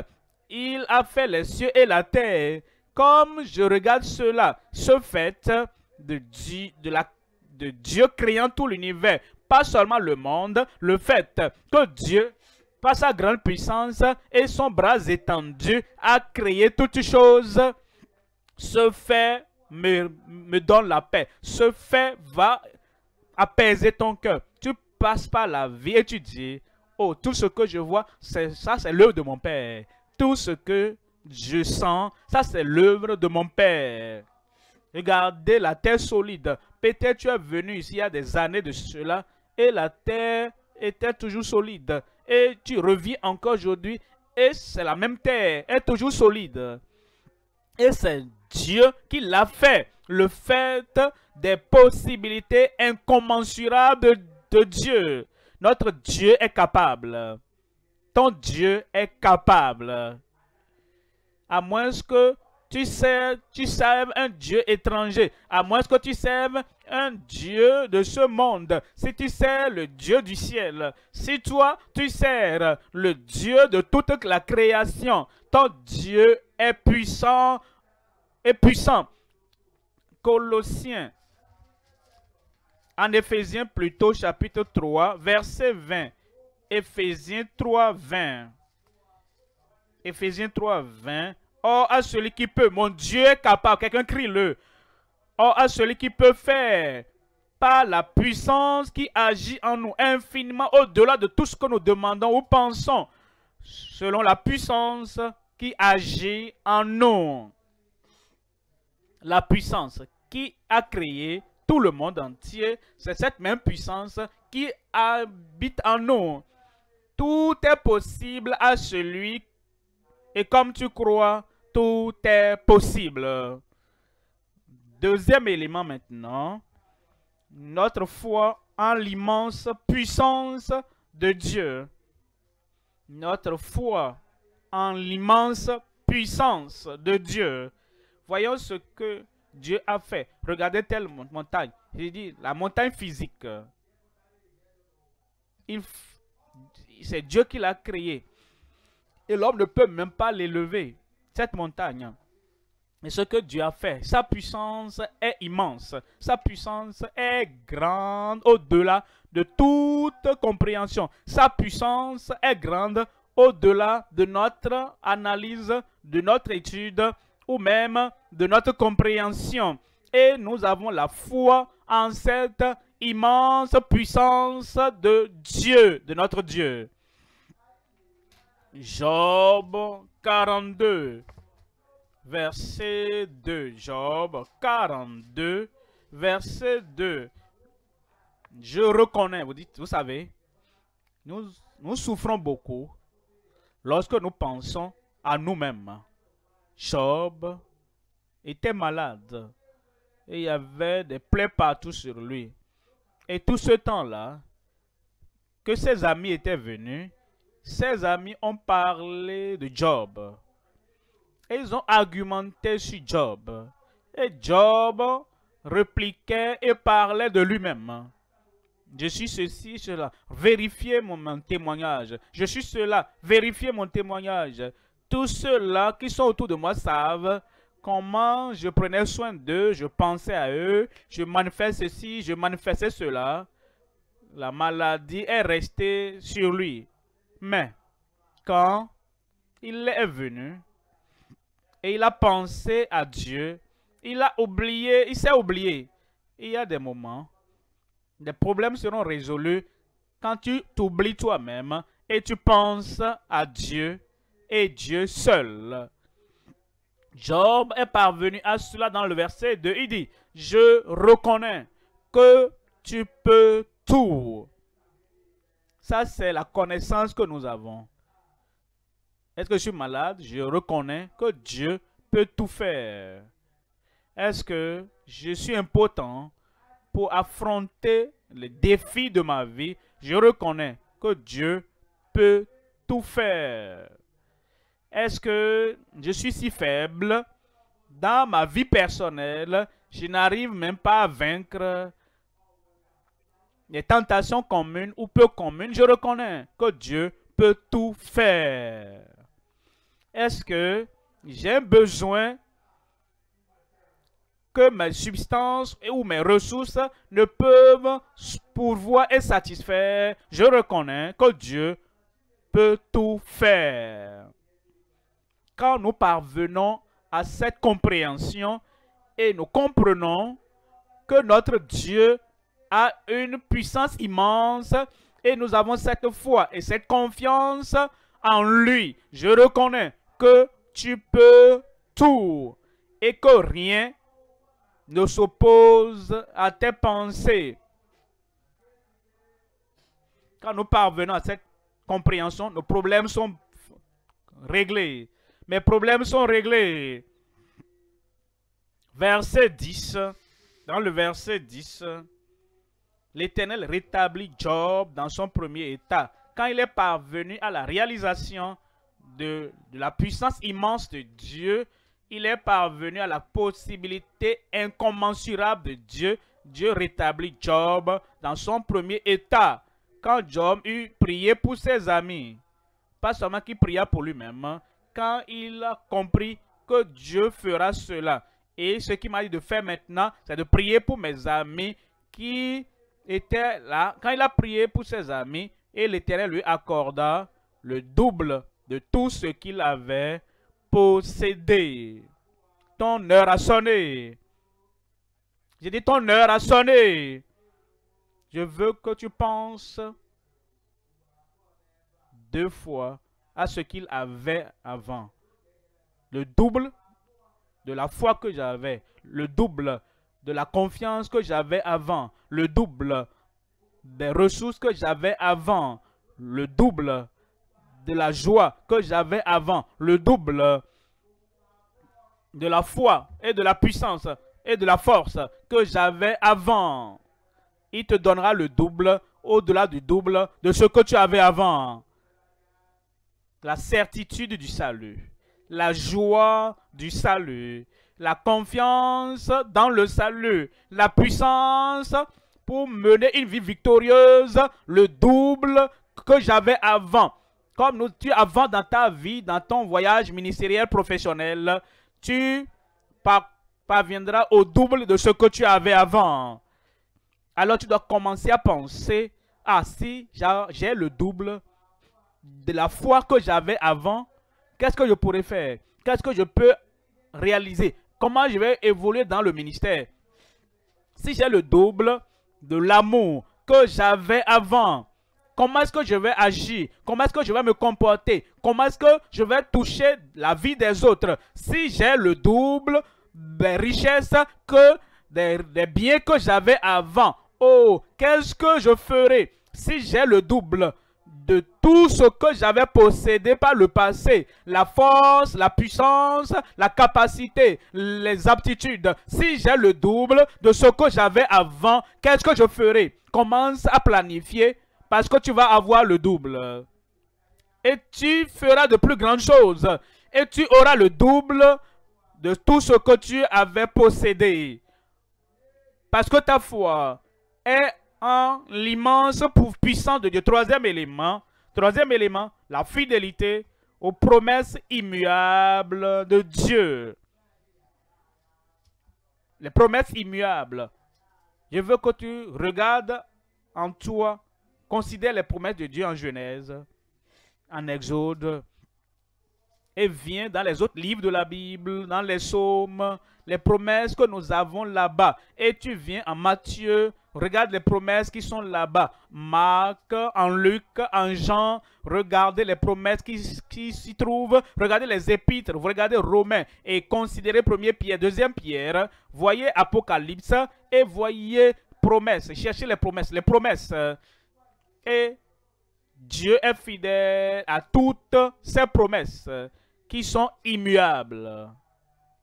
Il a fait les cieux et la terre. Comme je regarde cela, ce fait de Dieu créant tout l'univers, pas seulement le monde, le fait que Dieu, par sa grande puissance et son bras étendu, a créé toutes choses, ce fait me donne la paix. Ce fait va apaiser ton cœur. Tu passes par la vie et tu dis, oh, tout ce que je vois, c'est l'œuvre de mon Père. Tout ce que je sens, ça c'est l'œuvre de mon Père. Regardez la terre solide. Peut-être tu es venu ici il y a des années de cela et la terre était toujours solide. Et tu reviens encore aujourd'hui et c'est la même terre, elle est toujours solide. Et c'est Dieu qui l'a fait. Le fait des possibilités incommensurables de Dieu. Notre Dieu est capable. Ton Dieu est capable. À moins que tu serves un Dieu étranger. À moins que tu serves un Dieu de ce monde. Si tu sers le Dieu du ciel. Si toi, tu sers le Dieu de toute la création. Ton Dieu est puissant. Est puissant. Colossiens. En Éphésiens plutôt, chapitre 3, verset 20. Éphésiens 3, 20. Éphésiens 3, 20. Or, à celui qui peut, mon Dieu est capable, quelqu'un crie-le. Or, à celui qui peut faire, par la puissance qui agit en nous, infiniment au-delà de tout ce que nous demandons ou pensons, selon la puissance qui agit en nous. La puissance qui a créé tout le monde entier, c'est cette même puissance qui habite en nous. Tout est possible à celui, et comme tu crois, tout est possible. Deuxième élément maintenant, notre foi en l'immense puissance de Dieu. Notre foi en l'immense puissance de Dieu. Voyons ce que Dieu a fait. Regardez telle montagne. J'ai dit, la montagne physique. C'est Dieu qui l'a créée. Et l'homme ne peut même pas l'élever, cette montagne. Et ce que Dieu a fait, sa puissance est immense. Sa puissance est grande au-delà de toute compréhension. Sa puissance est grande au-delà de notre analyse, de notre étude ou même de notre compréhension. Et nous avons la foi en cette immense puissance de Dieu, de notre Dieu. Job 42, verset 2. Job 42, verset 2. Je reconnais, vous savez, nous souffrons beaucoup lorsque nous pensons à nous-mêmes. Job était malade et il y avait des plaies partout sur lui. Et tout ce temps-là, que ses amis étaient venus, ses amis ont parlé de Job. Et ils ont argumenté sur Job. Et Job répliquait et parlait de lui-même. Je suis ceci, cela. Vérifiez mon témoignage. Je suis cela. Vérifiez mon témoignage. Tous ceux-là qui sont autour de moi savent comment je prenais soin d'eux, je pensais à eux, je manifestais ceci, je manifestais cela. La maladie est restée sur lui. Mais quand il est venu et il a pensé à Dieu, il a oublié, il s'est oublié. il y a des moments, les problèmes seront résolus quand tu t'oublies toi-même et tu penses à Dieu et Dieu seul. Job est parvenu à cela dans le verset 2. Il dit, je reconnais que tu peux tout. Ça, c'est la connaissance que nous avons. Est-ce que je suis malade? Je reconnais que Dieu peut tout faire. Est-ce que je suis impotent pour affronter les défis de ma vie? Je reconnais que Dieu peut tout faire. Est-ce que je suis si faible dans ma vie personnelle, je n'arrive même pas à vaincre les tentations communes ou peu communes? Je reconnais que Dieu peut tout faire. Est-ce que j'ai besoin que mes substances ou mes ressources ne peuvent pourvoir et satisfaire? Je reconnais que Dieu peut tout faire. Quand nous parvenons à cette compréhension et nous comprenons que notre Dieu a une puissance immense et nous avons cette foi et cette confiance en lui, je reconnais que tu peux tout et que rien ne s'oppose à tes pensées. Quand nous parvenons à cette compréhension, nos problèmes sont réglés. Mes problèmes sont réglés. Verset 10. Dans le verset 10, l'Éternel rétablit Job dans son premier état. Quand il est parvenu à la réalisation de la puissance immense de Dieu, il est parvenu à la possibilité incommensurable de Dieu. Dieu rétablit Job dans son premier état. Quand Job eut prié pour ses amis, pas seulement qu'il pria pour lui-même, quand il a compris que Dieu fera cela. Et ce qu'il m'a dit de faire maintenant, c'est de prier pour mes amis qui étaient là. Quand il a prié pour ses amis, et l'Éternel lui accorda le double de tout ce qu'il avait possédé. Ton heure a sonné. J'ai dit ton heure a sonné. Je veux que tu penses 2 fois à ce qu'il avait avant. Le double de la foi que j'avais, le double de la confiance que j'avais avant, le double des ressources que j'avais avant, le double de la joie que j'avais avant, le double de la foi et de la puissance et de la force que j'avais avant. Il te donnera le double, au-delà du double de ce que tu avais avant. La certitude du salut, la joie du salut, la confiance dans le salut, la puissance pour mener une vie victorieuse, le double que j'avais avant. Comme tu avant dans ta vie, dans ton voyage ministériel professionnel, tu parviendras au double de ce que tu avais avant. Alors tu dois commencer à penser, ah si j'ai le double de la foi que j'avais avant, qu'est-ce que je pourrais faire? Qu'est-ce que je peux réaliser? Comment je vais évoluer dans le ministère? Si j'ai le double de l'amour que j'avais avant, comment est-ce que je vais agir? Comment est-ce que je vais me comporter? Comment est-ce que je vais toucher la vie des autres? Si j'ai le double des richesses que des biens que j'avais avant, oh, qu'est-ce que je ferai? Si j'ai le double de tout ce que j'avais possédé par le passé, la force, la puissance, la capacité, les aptitudes, si j'ai le double de ce que j'avais avant, qu'est-ce que je ferai? Commence à planifier parce que tu vas avoir le double. Et tu feras de plus grandes choses. Et tu auras le double de tout ce que tu avais possédé. Parce que ta foi est en l'immense puissance de Dieu. Troisième élément, la fidélité aux promesses immuables de Dieu. Les promesses immuables. Je veux que tu regardes en toi, considère les promesses de Dieu en Genèse, en Exode et viens dans les autres livres de la Bible, dans les psaumes, les promesses que nous avons là-bas. Et tu viens en Matthieu, regarde les promesses qui sont là-bas. Marc, en Luc, en Jean, regardez les promesses qui s'y trouvent. Regardez les épîtres, vous regardez Romains et considérez 1er Pierre, 2e Pierre. Voyez Apocalypse et voyez promesses. Cherchez les promesses, les promesses. Et Dieu est fidèle à toutes ses promesses qui sont immuables.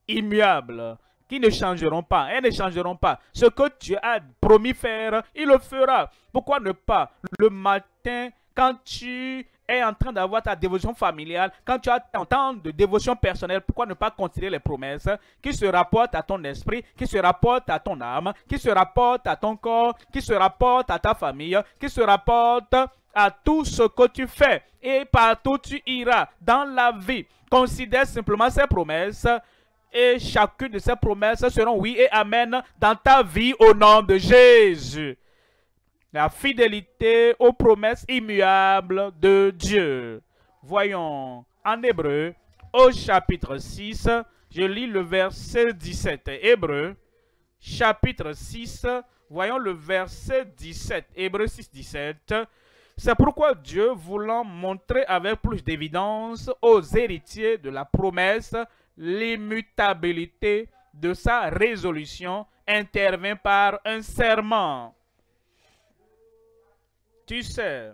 Immuables, qui ne changeront pas. Elles ne changeront pas. Ce que Dieu a promis faire, il le fera. Pourquoi ne pas le matin, quand tu es en train d'avoir ta dévotion familiale, quand tu as ton temps de dévotion personnelle, pourquoi ne pas considérer les promesses qui se rapportent à ton esprit, qui se rapportent à ton âme, qui se rapportent à ton corps, qui se rapportent à ta famille, qui se rapportent à tout ce que tu fais et partout tu iras dans la vie. Considère simplement ces promesses et chacune de ces promesses seront oui et amen dans ta vie au nom de Jésus. La fidélité aux promesses immuables de Dieu. Voyons en Hébreu au chapitre 6, je lis le verset 17. Hébreu chapitre 6, voyons le verset 17. Hébreu 6, 17. C'est pourquoi Dieu, voulant montrer avec plus d'évidence aux héritiers de la promesse l'immutabilité de sa résolution, intervient par un serment. Tu sais,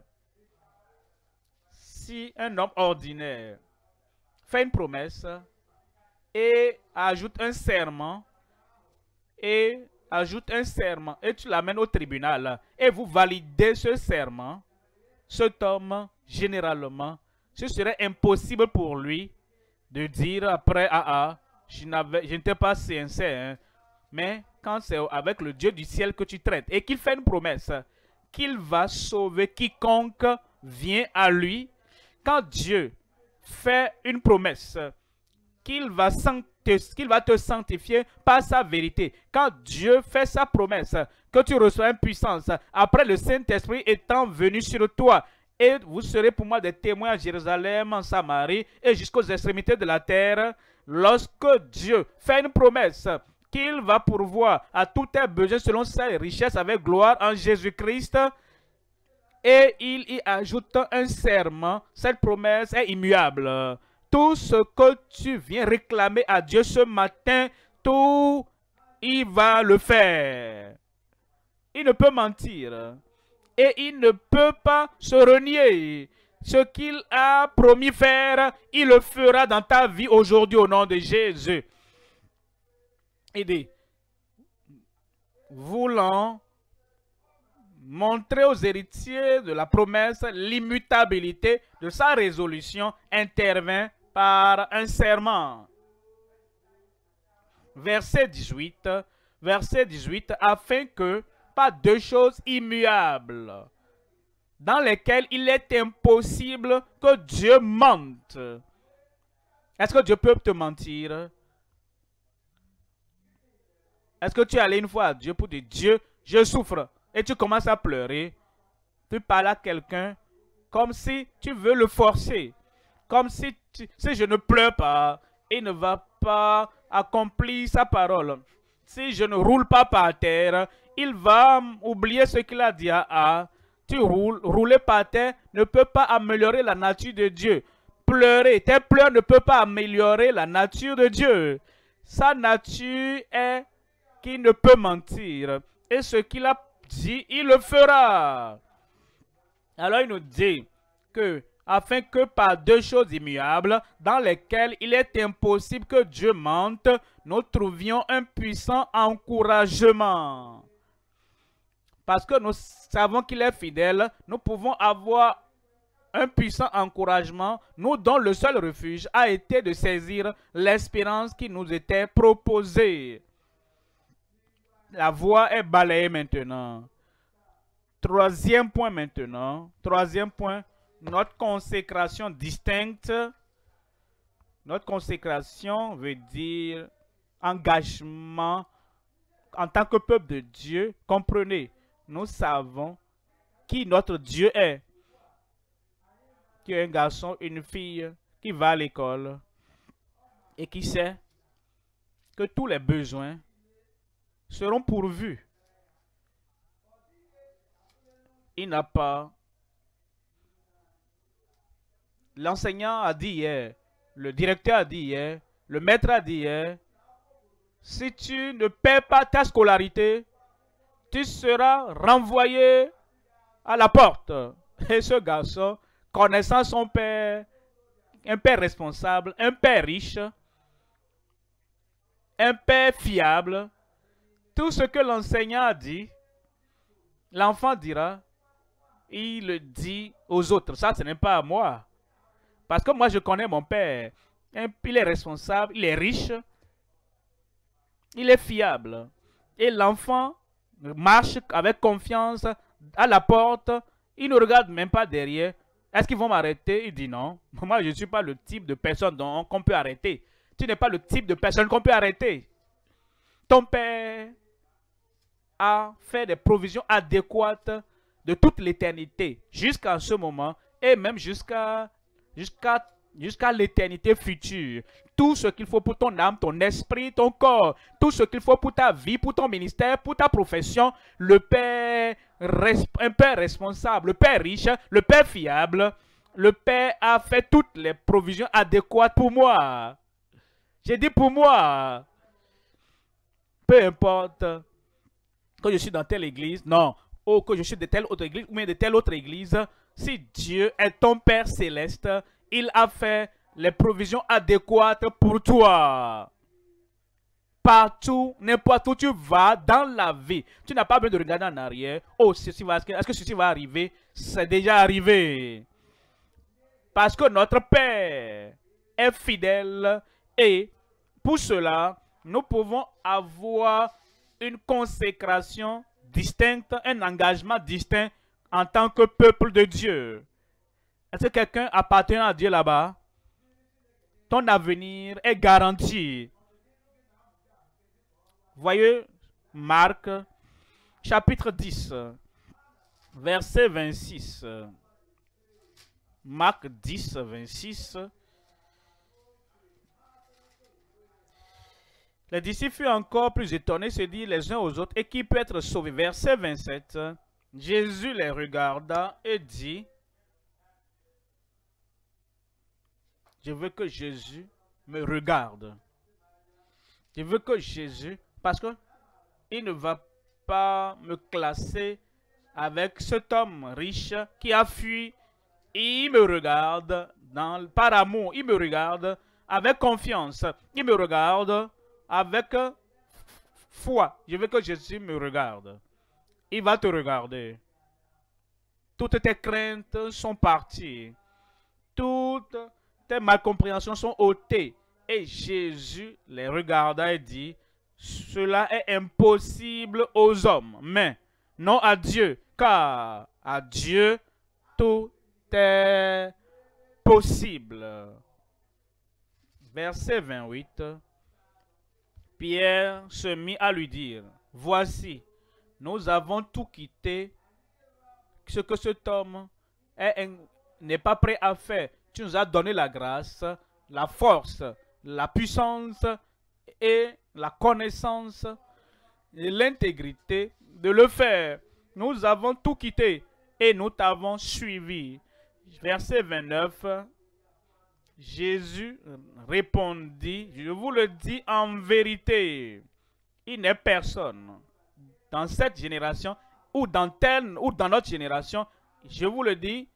si un homme ordinaire fait une promesse et ajoute un serment, et tu l'amènes au tribunal, et vous validez ce serment, cet homme, généralement, ce serait impossible pour lui de dire après, je n'étais pas sincère, hein. Mais quand c'est avec le Dieu du ciel que tu traites et qu'il fait une promesse, qu'il va sauver quiconque vient à lui, quand Dieu fait une promesse, qu'il va te sanctifier par sa vérité, quand Dieu fait sa promesse, que tu reçois une puissance, après le Saint-Esprit étant venu sur toi, et vous serez pour moi des témoins à Jérusalem, en Samarie et jusqu'aux extrémités de la terre. Lorsque Dieu fait une promesse qu'il va pourvoir à tous tes besoins selon sa richesse avec gloire en Jésus-Christ, et il y ajoute un serment, cette promesse est immuable. Tout ce que tu viens réclamer à Dieu ce matin, tout, il va le faire. Il ne peut mentir. Et il ne peut pas se renier. Ce qu'il a promis faire, il le fera dans ta vie aujourd'hui au nom de Jésus. Il dit, voulant montrer aux héritiers de la promesse l'immutabilité de sa résolution, intervint par un serment. Verset 18, afin que pas deux choses immuables, dans lesquelles il est impossible que Dieu mente. Est-ce que Dieu peut te mentir? Est-ce que tu es allé une fois à Dieu pour dire, Dieu, je souffre, et tu commences à pleurer? Tu parles à quelqu'un comme si tu veux le forcer, comme si je ne pleure pas, il ne va pas accomplir sa parole. Si je ne roule pas par terre, il va oublier ce qu'il a dit. Rouler par terre ne peut pas améliorer la nature de Dieu. Pleurer, tes pleurs ne peuvent pas améliorer la nature de Dieu. Sa nature est qu'il ne peut mentir. Et ce qu'il a dit, il le fera. Alors il nous dit que, afin que par deux choses immuables, dans lesquelles il est impossible que Dieu mente, nous trouvions un puissant encouragement. Parce que nous savons qu'il est fidèle, nous pouvons avoir un puissant encouragement, nous dont le seul refuge a été de saisir l'espérance qui nous était proposée. La voie est balayée maintenant. Troisième point maintenant. Troisième point, notre consécration distincte. Notre consécration veut dire engagement en tant que peuple de Dieu. Comprenez, nous savons qui notre Dieu est. Qui est un garçon, une fille qui va à l'école. et qui sait que tous les besoins seront pourvus. Il n'a pas... L'enseignant a dit hier, le directeur a dit hier, le maître a dit hier, si tu ne paies pas ta scolarité, tu seras renvoyé à la porte. Et ce garçon, connaissant son père, un père responsable, un père riche, un père fiable, tout ce que l'enseignant a dit, l'enfant dira, il le dit aux autres. Ça, ce n'est pas à moi. Parce que moi, je connais mon père. Il est responsable, il est riche, il est fiable. Et l'enfant marche avec confiance à la porte. Il ne regarde même pas derrière. Est-ce qu'ils vont m'arrêter? Il dit non. Moi, je ne suis pas le type de personne qu'on peut arrêter. Tu n'es pas le type de personne qu'on peut arrêter. Ton père a fait des provisions adéquates de toute l'éternité jusqu'à ce moment et même jusqu'à l'éternité future. Tout ce qu'il faut pour ton âme, ton esprit, ton corps, tout ce qu'il faut pour ta vie, pour ton ministère, pour ta profession, le Père, un Père responsable, le Père riche, le Père fiable, le Père a fait toutes les provisions adéquates pour moi. J'ai dit pour moi. Peu importe que je suis dans telle église, non, ou que je suis de telle autre église, ou bien de telle autre église, si Dieu est ton Père céleste, il a fait les provisions adéquates pour toi. Partout, n'importe où tu vas dans la vie, tu n'as pas besoin de regarder en arrière. Oh, est-ce que ceci va arriver? C'est déjà arrivé. Parce que notre Père est fidèle et pour cela, nous pouvons avoir une consécration distincte, un engagement distinct en tant que peuple de Dieu. Est-ce que quelqu'un appartient à Dieu là-bas? Ton avenir est garanti. Voyez Marc, chapitre 10, verset 26. Marc 10, 26. Les disciples furent encore plus étonnés, se dirent les uns aux autres, et qui peut être sauvé? Verset 27. Jésus les regarda et dit, je veux que Jésus me regarde. Je veux que Jésus, parce que il ne va pas me classer avec cet homme riche qui a fui. Il me regarde par amour, il me regarde avec confiance, il me regarde avec foi. Je veux que Jésus me regarde. Il va te regarder. Toutes tes craintes sont parties. Toutes tes malcompréhensions sont ôtées. Et Jésus les regarda et dit, cela est impossible aux hommes, mais non à Dieu, car à Dieu tout est possible. Verset 28. Pierre se mit à lui dire, voici, nous avons tout quitté, ce que cet homme n'est pas prêt à faire. Tu nous as donné la grâce, la force, la puissance et la connaissance et l'intégrité de le faire. Nous avons tout quitté et nous t'avons suivi. Verset 29. Jésus répondit, je vous le dis en vérité, il n'est personne dans cette génération ou dans notre génération, je vous le dis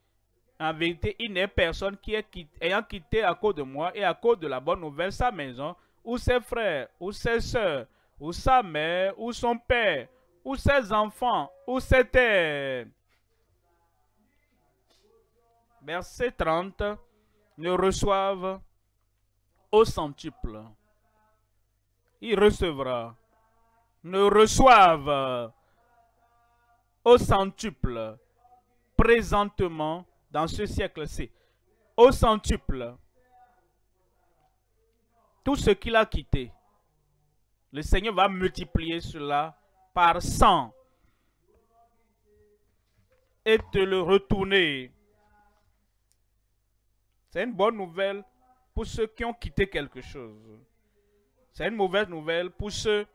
en vérité, il n'est personne qui ayant quitté à cause de moi et à cause de la bonne nouvelle sa maison, ou ses frères, ou ses soeurs, ou sa mère, ou son père, ou ses enfants, ou ses terres. Verset 30. Ne reçoivent au centuple. Il recevra. Ne reçoivent au centuple. Présentement, dans ce siècle-ci, au centuple. Tout ce qu'il a quitté, le Seigneur va multiplier cela par 100 et te le retourner. C'est une bonne nouvelle pour ceux qui ont quitté quelque chose. C'est une mauvaise nouvelle pour ceux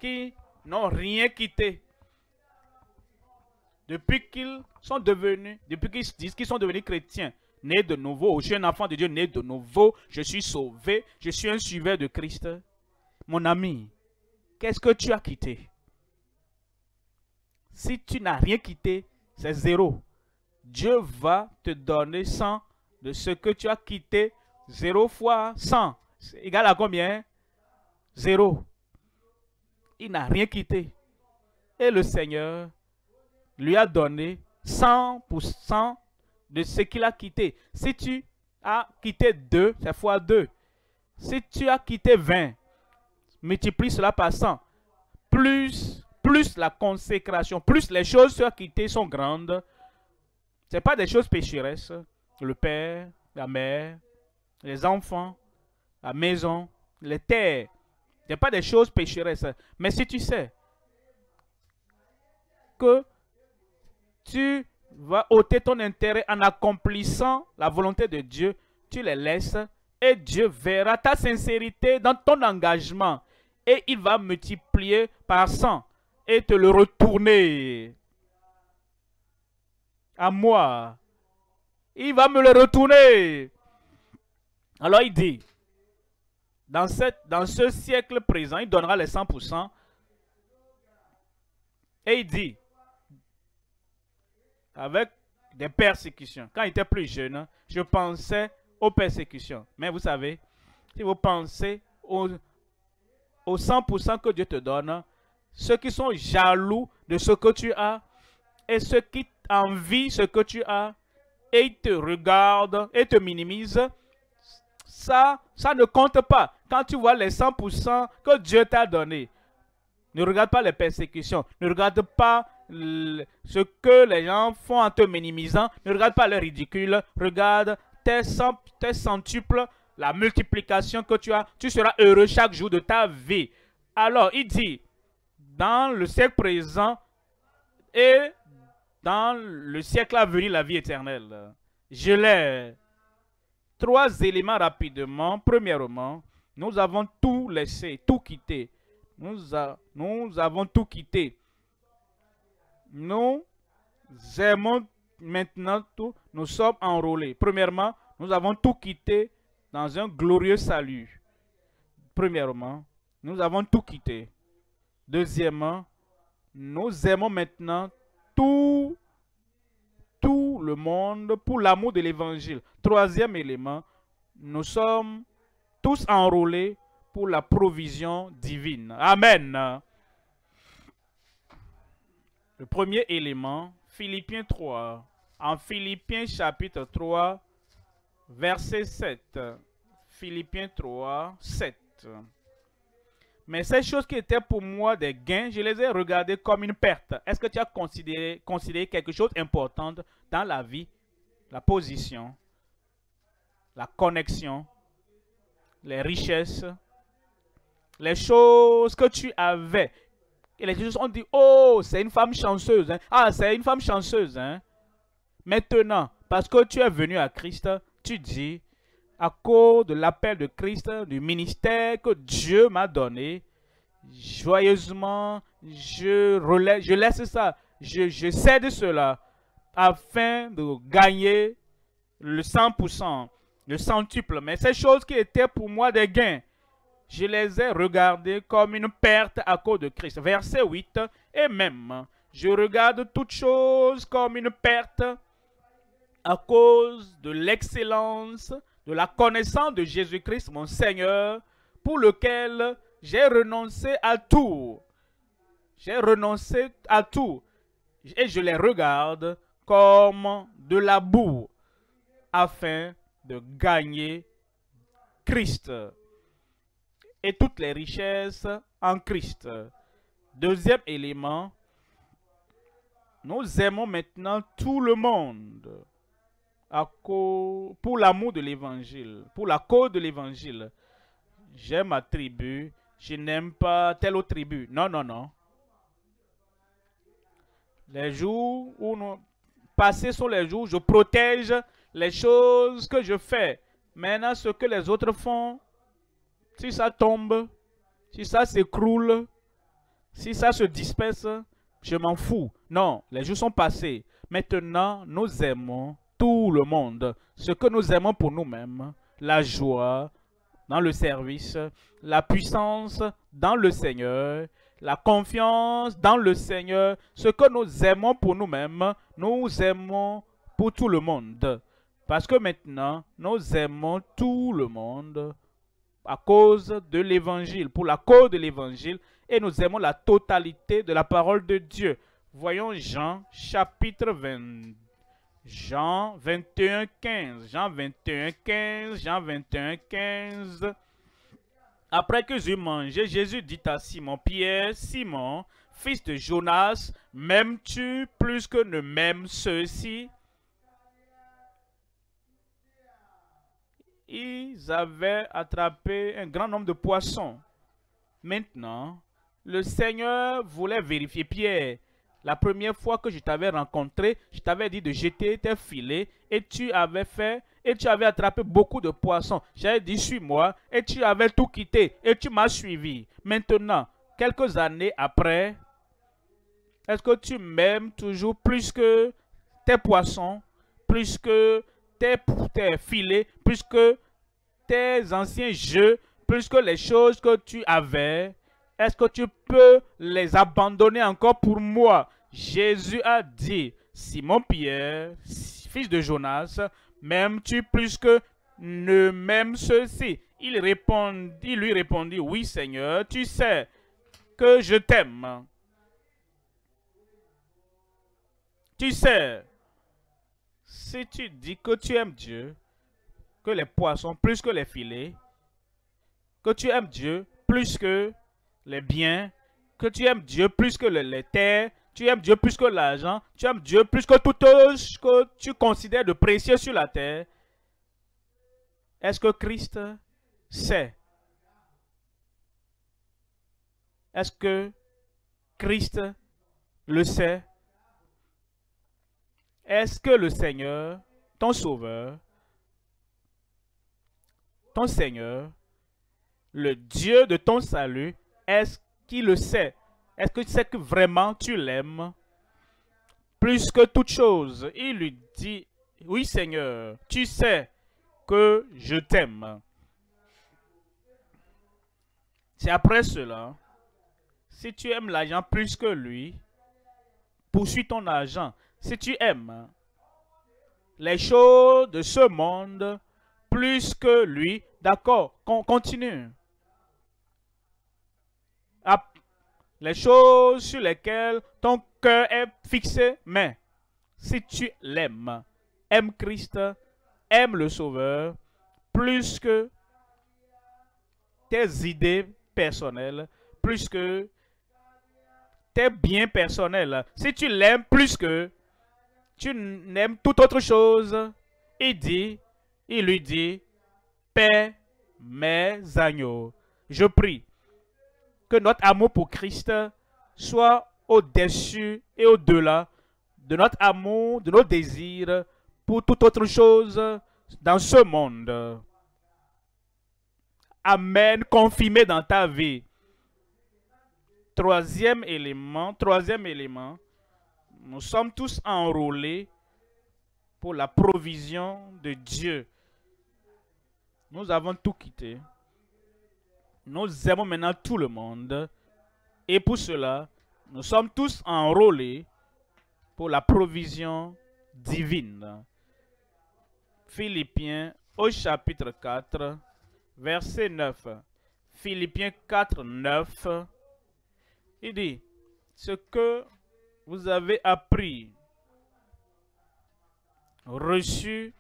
qui n'ont rien quitté. Depuis qu'ils sont devenus, depuis qu'ils disent qu'ils sont devenus chrétiens, nés de nouveau, je suis un enfant de Dieu né de nouveau, je suis sauvé, je suis un suiveur de Christ. Mon ami, qu'est-ce que tu as quitté? Si tu n'as rien quitté, c'est zéro. Dieu va te donner 100 de ce que tu as quitté. 0 fois 100, c'est égal à combien? 0. Il n'a rien quitté. Et le Seigneur lui a donné 100% de ce qu'il a quitté. Si tu as quitté 2, c'est fois 2. Si tu as quitté 20, multiplie cela par 100. Plus la consécration, plus les choses que tu as quittées sont grandes. Ce n'est pas des choses pécheresses. Le père, la mère, les enfants, la maison, les terres. Ce n'est pas des choses pécheresses. Mais si tu sais que tu vas ôter ton intérêt en accomplissant la volonté de Dieu, tu les laisses et Dieu verra ta sincérité dans ton engagement et il va multiplier par 100 et te le retourner à moi. Il va me le retourner. Alors il dit, dans ce siècle présent, il donnera les 100%. Et il dit, avec des persécutions. Quand il était plus jeune, je pensais aux persécutions. Mais vous savez, si vous pensez aux 100% que Dieu te donne, ceux qui sont jaloux de ce que tu as et ceux qui envient ce que tu as et ils te regardent et te minimisent, ça ne compte pas. Quand tu vois les 100% que Dieu t'a donné, ne regarde pas les persécutions, ne regarde pas ce que les gens font en te minimisant, ne regarde pas le ridicule, regarde tes centuples, la multiplication que tu as, tu seras heureux chaque jour de ta vie. Alors, il dit, dans le siècle présent et dans le siècle à venir, la vie éternelle. Je l'ai. 3 éléments rapidement. Premièrement, nous avons tout laissé, tout quitté. Nous avons tout quitté. Nous aimons maintenant tout. Nous sommes enrôlés. Premièrement, nous avons tout quitté dans un glorieux salut. Premièrement, nous avons tout quitté. Deuxièmement, nous aimons maintenant tout le monde pour l'amour de l'évangile. Troisième élément, nous sommes tous enrôlés pour la provision divine. Amen. Le premier élément, Philippiens 3. En Philippiens chapitre 3, verset 7. Philippiens 3, 7. Mais ces choses qui étaient pour moi des gains, je les ai regardées comme une perte. Est-ce que tu as considéré quelque chose d'important dans la vie? La position, la connexion, les richesses, les choses que tu avais. Et les gens ont dit, oh, c'est une femme chanceuse. Hein? Ah, c'est une femme chanceuse. Hein? Maintenant, parce que tu es venu à Christ, tu dis, à cause de l'appel de Christ, du ministère que Dieu m'a donné, joyeusement, je laisse ça, je cède cela, afin de gagner le 100%, le centuple. Mais ces choses qui étaient pour moi des gains, je les ai regardées comme une perte à cause de Christ. Verset 8, et même, je regarde toutes choses comme une perte à cause de l'excellence de la connaissance de Jésus-Christ, mon Seigneur, pour lequel j'ai renoncé à tout. J'ai renoncé à tout. Et je les regarde comme de la boue, afin de gagner Christ et toutes les richesses en Christ. Deuxième élément, nous aimons maintenant tout le monde pour l'amour de l'évangile, pour la cause de l'évangile. J'aime ma tribu, je n'aime pas telle autre tribu. Non, non, non. Les jours où nous passés sont les jours où je protège les choses que je fais. Maintenant, ce que les autres font, si ça tombe, si ça s'écroule, si ça se disperse, je m'en fous. Non, les jours sont passés. Maintenant, nous aimons tout le monde. Ce que nous aimons pour nous-mêmes, la joie dans le service, la puissance dans le Seigneur, la confiance dans le Seigneur. Ce que nous aimons pour nous-mêmes, nous aimons pour tout le monde. Parce que maintenant, nous aimons tout le monde à cause de l'Évangile, pour la cause de l'Évangile, et nous aimons la totalité de la parole de Dieu. Voyons Jean chapitre 20, Jean 21, 15, Jean 21, 15, Jean 21, 15. Après que j'eus mangé, Jésus dit à Simon Pierre, Simon, fils de Jonas, m'aimes-tu plus que ne m'aiment ceux-ci? Ils avaient attrapé un grand nombre de poissons. Maintenant, le Seigneur voulait vérifier Pierre. La première fois que je t'avais rencontré, je t'avais dit de jeter tes filets et tu avais fait, et tu avais attrapé beaucoup de poissons. J'avais dit, suis-moi, et tu avais tout quitté et tu m'as suivi. Maintenant, quelques années après, est-ce que tu m'aimes toujours plus que tes poissons, plus que tes filets, plus que tes anciens jeux, plus que les choses que tu avais? Est-ce que tu peux les abandonner encore pour moi? Jésus a dit, Simon Pierre, fils de Jonas, m'aimes-tu plus que ne m'aiment ceux-ci? Il lui répondit, oui Seigneur, tu sais que je t'aime. Tu sais, si tu dis que tu aimes Dieu, que les poissons plus que les filets, que tu aimes Dieu plus que les biens, que tu aimes Dieu plus que les terres, tu aimes Dieu plus que l'argent, tu aimes Dieu plus que tout ce que tu considères de précieux sur la terre, est-ce que Christ sait? Est-ce que Christ le sait? Est-ce que le Seigneur, ton Sauveur, ton Seigneur, le Dieu de ton salut, est-ce qu'il le sait? Est-ce que tu sais que vraiment tu l'aimes? Plus que toute chose, il lui dit, oui Seigneur, tu sais que je t'aime. C'est après cela, si tu aimes l'argent plus que lui, poursuis ton argent. Si tu aimes les choses de ce monde plus que lui, d'accord, continue. Les choses sur lesquelles ton cœur est fixé, mais si tu l'aimes, aime Christ, aime le Sauveur, plus que tes idées personnelles, plus que tes biens personnels, si tu l'aimes plus que tu n'aimes toute autre chose, il lui dit, paie mes agneaux. Je prie que notre amour pour Christ soit au-dessus et au-delà de notre amour, de nos désirs pour toute autre chose dans ce monde. Amen, confirmé dans ta vie. Troisième élément, nous sommes tous enrôlés pour la provision de Dieu. Nous avons tout quitté. Nous aimons maintenant tout le monde. Et pour cela, nous sommes tous enrôlés pour la provision divine. Philippiens au chapitre 4, verset 9. Philippiens 4, 9. Il dit, ce que vous avez appris, reçu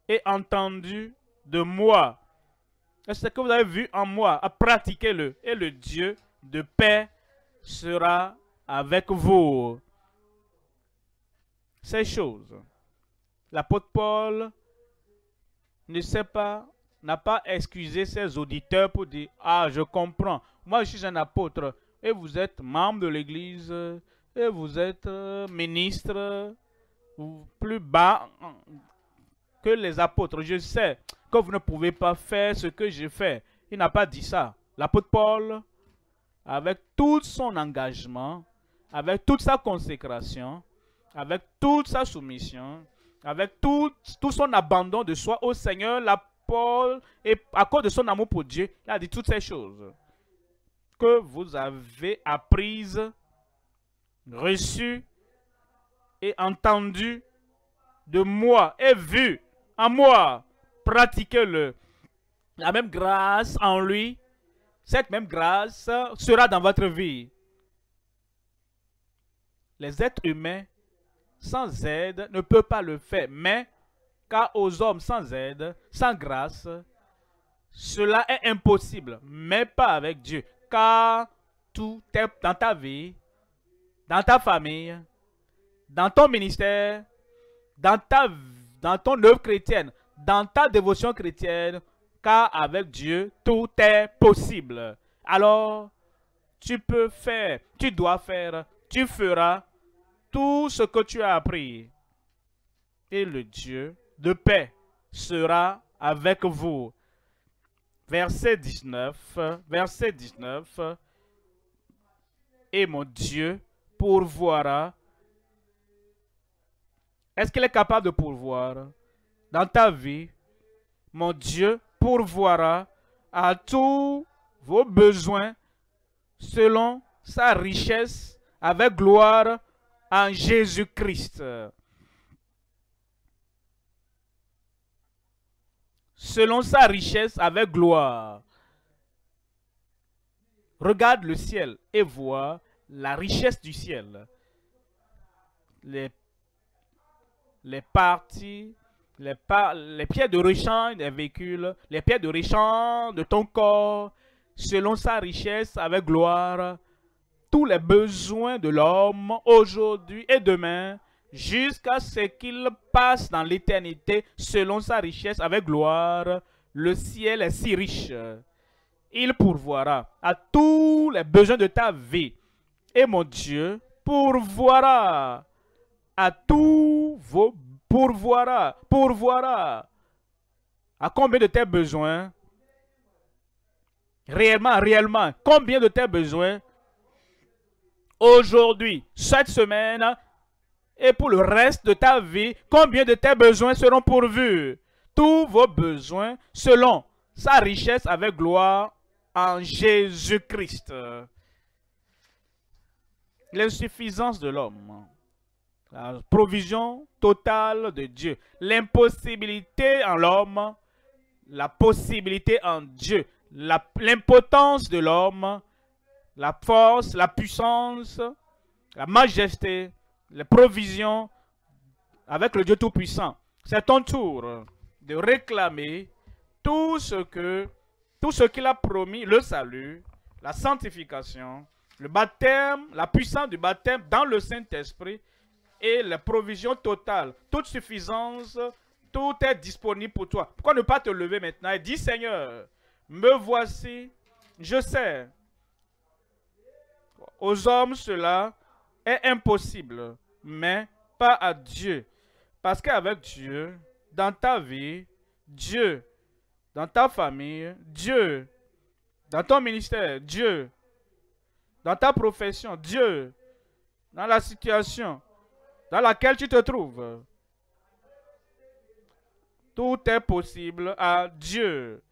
et entendu de moi, ce que vous avez vu en moi, pratiquez-le, et le Dieu de paix sera avec vous. Ces choses, l'apôtre Paul n'a pas excusé ses auditeurs pour dire, ah, je comprends, moi je suis un apôtre, et vous êtes membre de l'église, et vous êtes ministre, plus bas que les apôtres, je sais. que vous ne pouvez pas faire ce que j'ai fait. Il n'a pas dit ça. L'apôtre Paul, avec tout son engagement, avec toute sa consécration, avec toute sa soumission, avec tout son abandon de soi au Seigneur, Paul, et à cause de son amour pour Dieu, il a dit toutes ces choses que vous avez apprises, reçues et entendues de moi et vues en moi. Pratiquez-le. La même grâce en lui, cette même grâce sera dans votre vie. Les êtres humains sans aide ne peuvent pas le faire, mais car aux hommes sans aide, sans grâce, cela est impossible, mais pas avec Dieu. Car tout est dans ta vie, dans ta famille, dans ton ministère, dans ton œuvre chrétienne, dans ta dévotion chrétienne, car avec Dieu, tout est possible. Alors, tu peux faire, tu dois faire, tu feras tout ce que tu as appris. Et le Dieu de paix sera avec vous. Verset 19. Et mon Dieu pourvoira. Est-ce qu'il est capable de pourvoir dans ta vie? Mon Dieu pourvoira à tous vos besoins selon sa richesse avec gloire en Jésus-Christ. Selon sa richesse avec gloire. Regarde le ciel et vois la richesse du ciel. Les parties, les pieds de rechange des véhicules, les pieds de rechange de ton corps, selon sa richesse avec gloire, tous les besoins de l'homme aujourd'hui et demain, jusqu'à ce qu'il passe dans l'éternité, selon sa richesse avec gloire. Le ciel est si riche. Il pourvoira à tous les besoins de ta vie. Et mon Dieu pourvoira à tous vos pourvoira à combien de tes besoins? Réellement, combien de tes besoins aujourd'hui, cette semaine et pour le reste de ta vie, combien de tes besoins seront pourvus? Tous vos besoins selon sa richesse avec gloire en Jésus-Christ. L'insuffisance de l'homme, la provision totale de Dieu, l'impossibilité en l'homme, la possibilité en Dieu, l'impotence de l'homme, la force, la puissance, la majesté, les provisions avec le Dieu Tout-Puissant. C'est ton tour de réclamer tout ce qu'il a promis, le salut, la sanctification, le baptême, la puissance du baptême dans le Saint-Esprit et la provision totale, toute suffisance, tout est disponible pour toi. Pourquoi ne pas te lever maintenant et dire, Seigneur, me voici, je sais. Aux hommes, cela est impossible, mais pas à Dieu. Parce qu'avec Dieu, dans ta vie, Dieu, dans ta famille, Dieu, dans ton ministère, Dieu, dans ta profession, Dieu, dans la situation dans laquelle tu te trouves, tout est possible à Dieu.